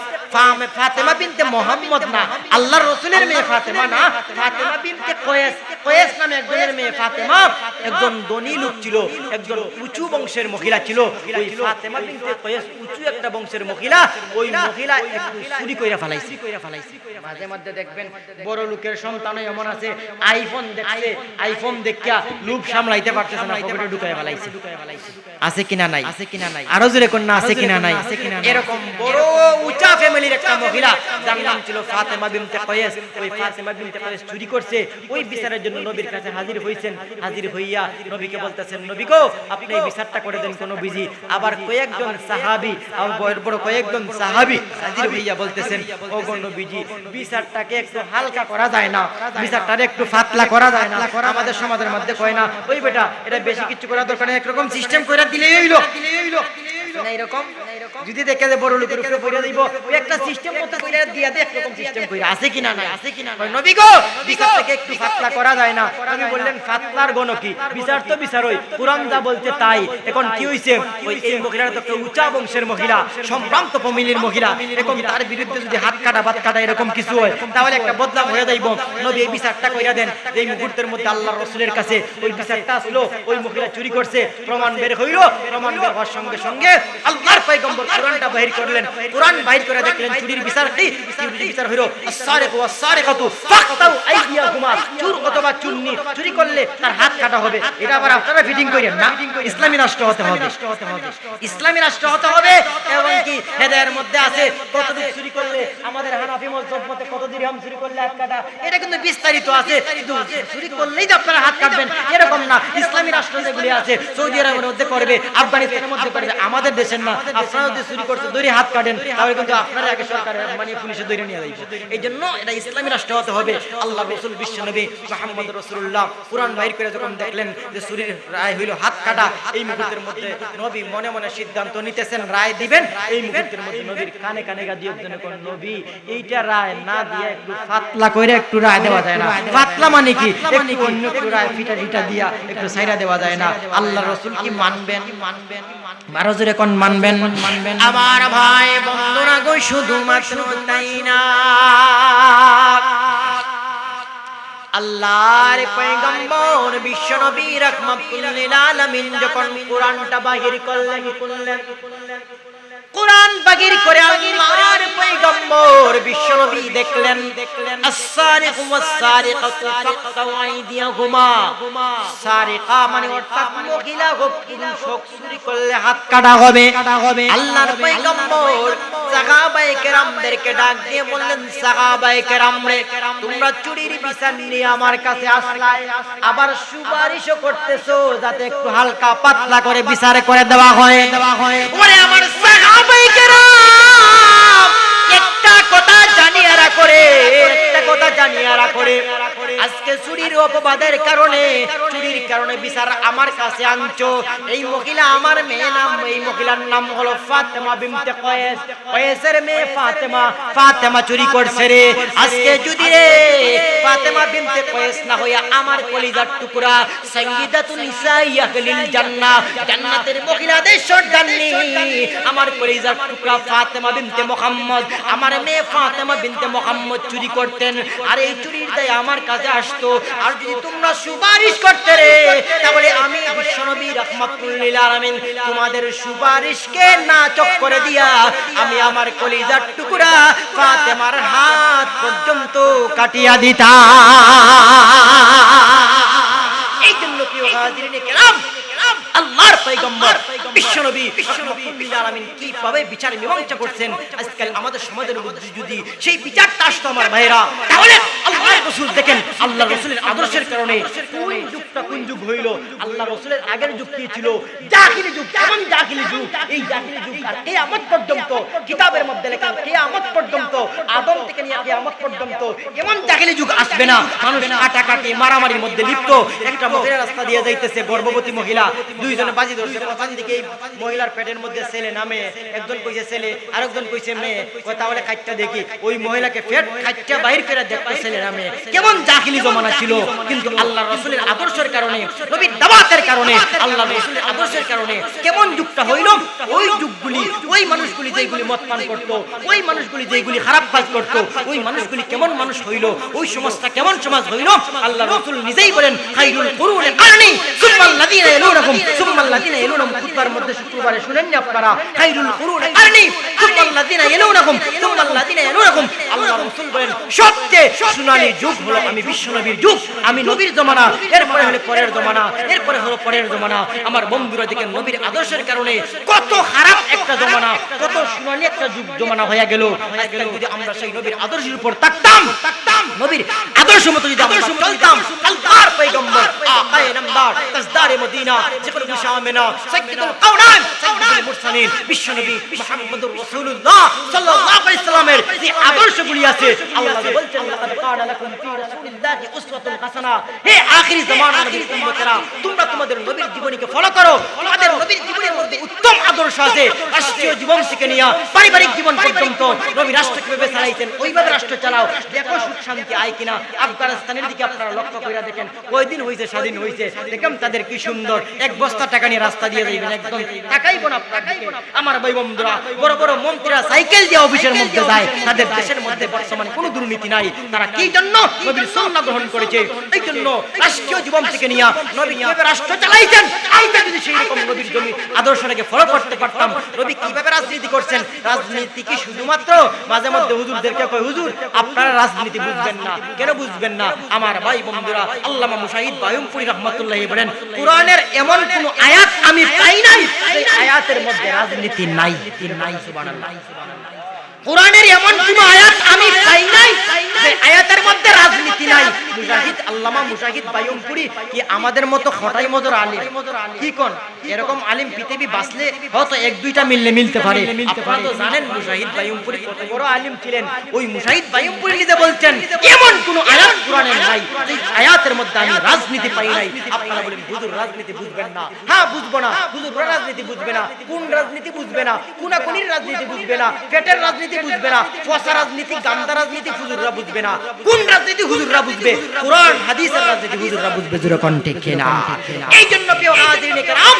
ফাতেমা বিনতে মুহাম্মদ না, আল্লাহর রাসূলের মেয়ে ফাতেমা না, ফাতেমা বিনতে কয়েস, কয়েস নামে একজনের মেয়ে ফাতেমা একজন ধনী লোক ছিল, একজন উঁচু বংশের মহিলা ছিল। ওই ফাতেমা বিনতে কয়েস উঁচু একটা বংশের মহিলা, ওই মহিলা একটু চুরি কইরা ফেলাইছে। মাঝে মধ্যে দেখবেন বড় লোকের সন্তান এমন আছে আইফোন দেখছে, আইফোন দেখিয়া লোভ সামলাইতে পারতেছে না, পকেটে ঢুকায় ফেলাইছে। আছে কিনা নাই? আরো জোরে কোন না আছে কিনা নাই? এরকম বড় উঁচা ফ্যামিলির একটা মহিলা যার নাম ছিল ফাতেমা বিনতে কয়েস। ওই ফাতেমা বিনতে কয়েস চুরি করছে। ওই বিচারের জন্য নবীর কাছে হাজির হইছেন। হাজির হইয়া নবীকে বলতেছেন, নবী গো আপনি এই বিচারটা করে দেন কোন বিজি। আবার কয়েকজন সাহাবী, বড় বড় কয়েকজন সাহাবী হাজির হইয়া বলতেছেন, ও গো নবীজি বিচারটাকে একটু হালকা করা যায় না, বিচারটাকে একটু পাতলা করা যায় না? আমাদের সমাজের মধ্যে কয় না, ওই বেটা এটা বেশি কিছু করা দরকার নেই, একরকম সিস্টেম করে দিলেই হইলো। না এরকম যদি দেখে যে বড় লোকের উপরে পড়ে দিব, ওই একটা সিস্টেম মতো কইরা দিয়া দে, একরকম সিস্টেম কইরা আছে কিনা নাই? নবী গো বিচারটাকে একটু পাতলা করা যায় না? নবী বললেন পাতলার গণ কি, বিচার তো বিচার, ওই কোরআন যা বলছে তাই। এখন কি হইছে, ওই এই মহিলাটা তো একটা উঁচা বংশের মহিলা, সম্ভ্রান্ত ফ্যামিলির মহিলা, এরকম তার বিরুদ্ধে যদি হাত কাটা বাত কাটা এরকম কিছু হয় তাহলে একটা বদনাম হয়ে যাইব। নবী এই বিচারটা কইরা দেন। এই মুহূর্তের মধ্যে আল্লাহর রাসূলের কাছে ওই বিচারটা আসলো, ওই মহিলা চুরি করছে, প্রমাণ বের হইল। প্রমাণ বের হওয়ার সঙ্গে সঙ্গে আল্লাহর পয়গম্বর কোরআনটা বাহির করলেন। কোরআন বাহির করে দেখলেন চুরির বিচার কি? চুরির বিচার হইল আস-সারিকু ওয়াস-সারিকাতু ফাকতাউ আইদিয়াহুমা, চোর অথবা চুন্নি চুরি করলে তার হাত কাটা হবে। এটা আবার আপনারা ফিটিং করেন না, ইসলামী রাষ্ট্র হতে হবে, ইসলামী রাষ্ট্র হতে হবে। এবং কি হেদায়ের মধ্যে আছে কতটুকু চুরি করলে আমাদের হানাফি মাযহাব মতে কত দিরহাম চুরি করলে হাত কাটা, এটা কিন্তু বিস্তারিত আছে। কিন্তু চুরি করলেই যে আপনারা হাত কাটবেন এরকম না। ইসলামী রাষ্ট্র যেগুলি আছে সৌদি আরবের মধ্যে করবে, আফগানিস্তানের মধ্যে করবে, আমাদের দেশের না। আপনারা যদি চুরি করতে ধরে হাত কাটেন তাহলে কিন্তু আপনারা আগে সরকার মানে পুলিশে ধরে নিয়ে যাইবে। এই জন্য এটা ইসলামী রাষ্ট্র হতে হবে। আল্লাহ রাসূল বিশ্বনবী মুহাম্মদ রাসূলুল্লাহ কোরআন বাহির করে যখন দেখলেন যে চুরির রায় হইল হাত কাটা, এই মুহূর্তের মধ্যে নবী মনে মনে সিদ্ধান্ত নিতেছেন রায় দিবেন। এই মুহূর্তের মধ্যে নবীর কানে কানে গাদিয়ে একজন কোন নবী এইটা রায় না দিয়ে একটু পাতলা করে একটু রায় দেওয়া যায় না? পাতলা মানে কি, একটু অন্য একটু রায় ফিটা ফিটা দিয়া একটু ছাইরা দেওয়া যায় না? আল্লাহ রাসূল কি মানবেন? বারো জোরে কোন মানবেন? আমার ভাই বন্ধুরা গো, শুধুমাত্র তাই না, আল্লাহর পয়গম্বর বিশ্বনবী রাহমাতুল লিল আলামিন যখন কোরআনটা বাহির করলেন, কোরআন বাগির করে আল্লাহর পয়গম্বর বিশ্বনবী দেখলেন as-sariqu was-sariqatu faqtu আইদিয়াহুমা সারিকা মানে অর্থাৎ মহিলা হোক পুরুষ হোক চুরি করলে হাত কাটা হবে আল্লাহর পয়গম্বর সাহাবায়ে কেরামদেরকে ডাক দিয়ে বললেন সাহাবায়ে কেরাম রে তোমরা চুরির বিচার নিয়ে আমার কাছে আসলা আবার সুপারিশও করতেছো যাতে একটু হালকা পাতলা করে বিচার করে দেওয়া হয় ওরে আমার সাহাবায়ে কেরাম একটা কথা জানিয়ে রাখো আজকে চুরির অপবাদের কারণে বিচার আমার কাছে আনছো এই মহিলা আমার মেয়ে নাম এই মহিলার নাম হলো ফাতেমা বিনতে কয়েস কয়েসের মেয়ে ফাতেমা চুরি করছে রে আজকে যদি রে ফাতেমা বিনতে কয়েস না হইয়া আমার কলিজার টুকরা সাইয়্যিদাতুন নিসাই আহলিল জান্নাহ জান্নাতের মহিলাদের সর্দারনি আমার কলিজার টুকরা ফাতেমা বিনতে মুহাম্মদ আমার মেয়ে ফাতেমা বিনতে মুহাম্মদ চুরি করতেন আর এই চুরির দায় আমার কাছে আসতো আর যদি তোমরা সুপারিশ করতে রে তাহলে আমি বিশ্বনবী রাহমাতুল লিল আলামিন তোমাদের সুপারিশকে নাচক করে দিয়া আমি আমার কলিজার টুকরা ফাতেমার হাত পর্যন্ত কাটিয়া দিতাম এই জন্য প্রিয় হাজিরিনে কেরাম আল্লাহর পয়গম্বর বিশ্বনবী রাহমাতুল আলামিন কিভাবে বিচার মীমাংসা করছেন আজকাল আমাদের সমাজের মধ্যে যদি সেই বিচারটা আসতো আমার ভাইরা তাহলে আল্লাহর রাসূল দেখেন আল্লাহর রাসূলের আদর্শের কারণে কোন যুগ হইল আল্লাহর রাসূলের আগের যুগ কি ছিল জাহিলি যুগ এমন জাহিলি যুগ এই জাহিলি যুগ আর কিয়ামত পর্যন্ত কিতাবের মধ্যে লেখা কিয়ামত পর্যন্ত আদম থেকে নিয়ে কিয়ামত পর্যন্ত এমন জাহিলি যুগ আসবে না মানুষ কাটাকাটি মারামারির মধ্যে লিপ্ত একটা মহিলা রাস্তা দিয়ে যাইতেছে গর্ভবতী মহিলা দুইজনে বাজি ধরছে প্রথম দিকে মহিলার পেটের মধ্যে ছেলে নামে একজন কইছে ছেলে আরেকজন কইছে মেয়ে কই তাহলে কাটটা দেখি ওই মহিলাকে পেট কাটটা বাইর করে দেখতে ছেলে নামে কেমন জাহিলি জমানা ছিল কিন্তু আল্লাহর রাসূলের আদর্শের কারণে নবীর দাওয়াতের কারণে আল্লাহর রাসূলের আদর্শের কারণে কেমন যুগটা হইল ওই যুগগুলি ওই মানুষগুলি যেগুলি মদ পান করত ওই মানুষগুলি যেগুলি খারাপ কাজ করত ওই মানুষগুলি কেমন মানুষ হইল ওই সমাজটা কেমন সমাজ হইল আল্লাহর রাসূল নিজেই বলেন খায়রুল কুরুনি কারনি সুম্মাল্লাযিনা ইয়ালুনাহুম সুম্মাল্লাযিনা ইয়ালুনাহুম খুতবার মধ্যে শুক্রবারে শুনেননি আপনারা খায়রুল কুরুনি কারনি সুম্মাল্লাযিনা ইয়ালুনাহুম সুম্মাল্লাযিনা ইয়ালুনাহুম আল্লাহর রাসূল বলেন সবচেয়ে সুনানি যুগ হলো আমি বিশ্বনবীর যুগ আমি নবীর জমানা এরপরে হলো পরের জমানা এরপরে হলো পরের জমানা আমার বন্ধুরা দেখেন নবীর আদর্শের কারণে কত খারাপ একটা জমানা কত সুনানি একটা যুগ জমানা হয়ে গেল আজকাল যদি আমরা সেই নবীর আদর্শের উপর থাকতাম নবীর আদর্শ মতো যদি আমরা চলতাম আল্লাহর পয়গম্বর আকায়ে নামদার তাজদারে মদিনা জিবরুল মুশামিনা সাইয়্যিদুল কাওনাইন সাইয়্যিদুল মুরসালিন বিশ্বনবী মুহাম্মদুর রাসূলুল্লাহ সাল্লাল্লাহু আলাইহি সাল্লামের যে আদর্শগুলি আছে আল্লাহ বলছেন লাকাদ কানা লাকুম ফি রাসূলিল্লাহি উসওয়াতুন হাসানাহ হে আখিরি জামানার নবীর উম্মতেরা তোমরা তোমাদের নবীর জীবনীকে ফলো করো তোমাদের নবীর জীবনের মধ্যে উত্তম আদর্শ আছে রাষ্ট্রীয় জীবন থেকে নিয়ে পারিবারিক জীবন পর্যন্ত নবী রাষ্ট্র কিভাবে চালাইতেন ওইভাবে রাষ্ট্র চালাও দেখো সুখ শান্তি আয় কিনা আফগানিস্তানের দিকে আপনারা লক্ষ্য কইরা দেখেন কয়দিন হইছে স্বাধীন হইছে দেখেন তাদের কি সুন্দর এক বস্তা টাকা নিয়ে রাস্তা দিয়ে যাইবেন একদম টাকাইবো না আমার ভাই বন্ধুরা বড় বড় মন্ত্রীরা সাইকেল দিয়ে অফিসের মধ্যে যায় তাদের দেশের মধ্যে বর্তমানে কোনো দুর্নীতি নাই তারা কি জন্য নবীর সুন্নাহ গ্রহণ করেছে এই জন্য রাষ্ট্রীয় জীবন থেকে নিয়ে নবী কিভাবে রাষ্ট্র চালাইতেন আমরা যদি সেই রকম নবীর জমি আদর্শটাকে ফলো করতে পারতাম নবী কিভাবে রাজনীতি করছেন রাজনীতি কি শুধুমাত্র মাঝে মধ্যে হুজুরদেরকে কয় হুজুর আপনারা রাজনীতি বুঝবেন না কেন বুঝবেন না আমার ভাই বন্ধুরা আল্লামা মুশাহিদ বায়ুমপুরী রাহমাতুল্লাহি বলেন কোরআনের এমন কোন আয়াত আমি পাই নাই যে আয়াতের মধ্যে রাজনীতি নাই সুবহানাল্লাহ কোরআনের এমন কোন আয়াত আমি পাই নাই যে আয়াতের মধ্যে রাজনীতি নাই মুজাহিদ আল্লামা মুজাহিদ বায়ুমপুরী কি আমাদের মতো খটাই মদর আলিম কি কোন এরকম আলিম পৃথিবী বাঁচলে হয়তো এক দুইটা মিলতে পারে আপনারা তো জানেন মুজাহিদ বায়ুমপুরী কত বড় আলিম ছিলেন ওই মুজাহিদ বায়ুমপুরী নিজে বলছেন এমন কোন আয়াত কোরআনে নাই যে আয়াতের মধ্যে আমি রাজনীতি পাই নাই আপনারা বলেন হুজুর রাজনীতি বুঝবেন না হ্যাঁ বুঝবো না হুজুর রাজনীতি বুঝবে না কোন রাজনীতি বুঝবে না কোনাকুনির রাজনীতি বুঝবে না পেটের রাজনীতি বুঝবে না ফসা রাজনীতি গান্দা রাজনীতি হুজুররা বুঝবে না কোন রাজনীতি হুজুররা বুঝবে কোরআন হাদিসের রাজনীতি হুজুররা বুঝবে জোরে কোন ঠিক কিনা এই জন্য প্রিয় হাজিরিনে কেরাম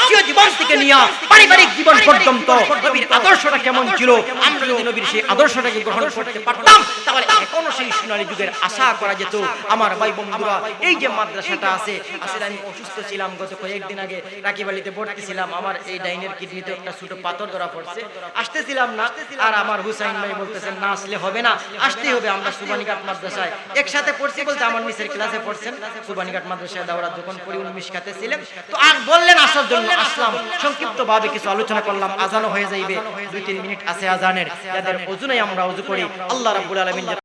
রাষ্ট্রীয় জীবন থেকে নিয়ে পারিবারিক জীবন পর্যন্ত নবীর আদর্শটা কেমন ছিল, আমরা যদি নবীর সেই আদর্শটাকে গ্রহণ করতে পারতাম তাহলে এখনো সেই সোনালী যুগের আশা করা যেত। আমার ভাই বন্ধুরা, এই যে মাদ্রাসাটা আছে, আসলে আমি অসুস্থ ছিলাম, গত কয়েকদিন আগে রাকিবালিতে ভর্তি ছিলাম, আমার এই ডাইনের কিডনিতে একটা ছোট পাথর ধরা পড়ছে, আসতেছিলাম না। আর আমার হুসাইন ভাই বলতেছেন না আসলে হবে না, আসতেই হবে। আমরা সুবানীঘাট মাদ্রাসায় একসাথে পড়ছি বলতে আমার নিচের ক্লাসে পড়ছেন, সুবানীঘাট মাদ্রাসায় দাওরা যখন পড়ি 19 খাতে ছিলেন, তো আর বললেন আসার জন্য আসলাম। সংক্ষিপ্ত ভাবে কিছু আলোচনা করলাম, আজানও হয়ে যাইবে, 2-3 মিনিট আছে আজানের, যাদের ওযু নাই আমরা ওযু করি। আল্লাহ রাব্বুল আলামিন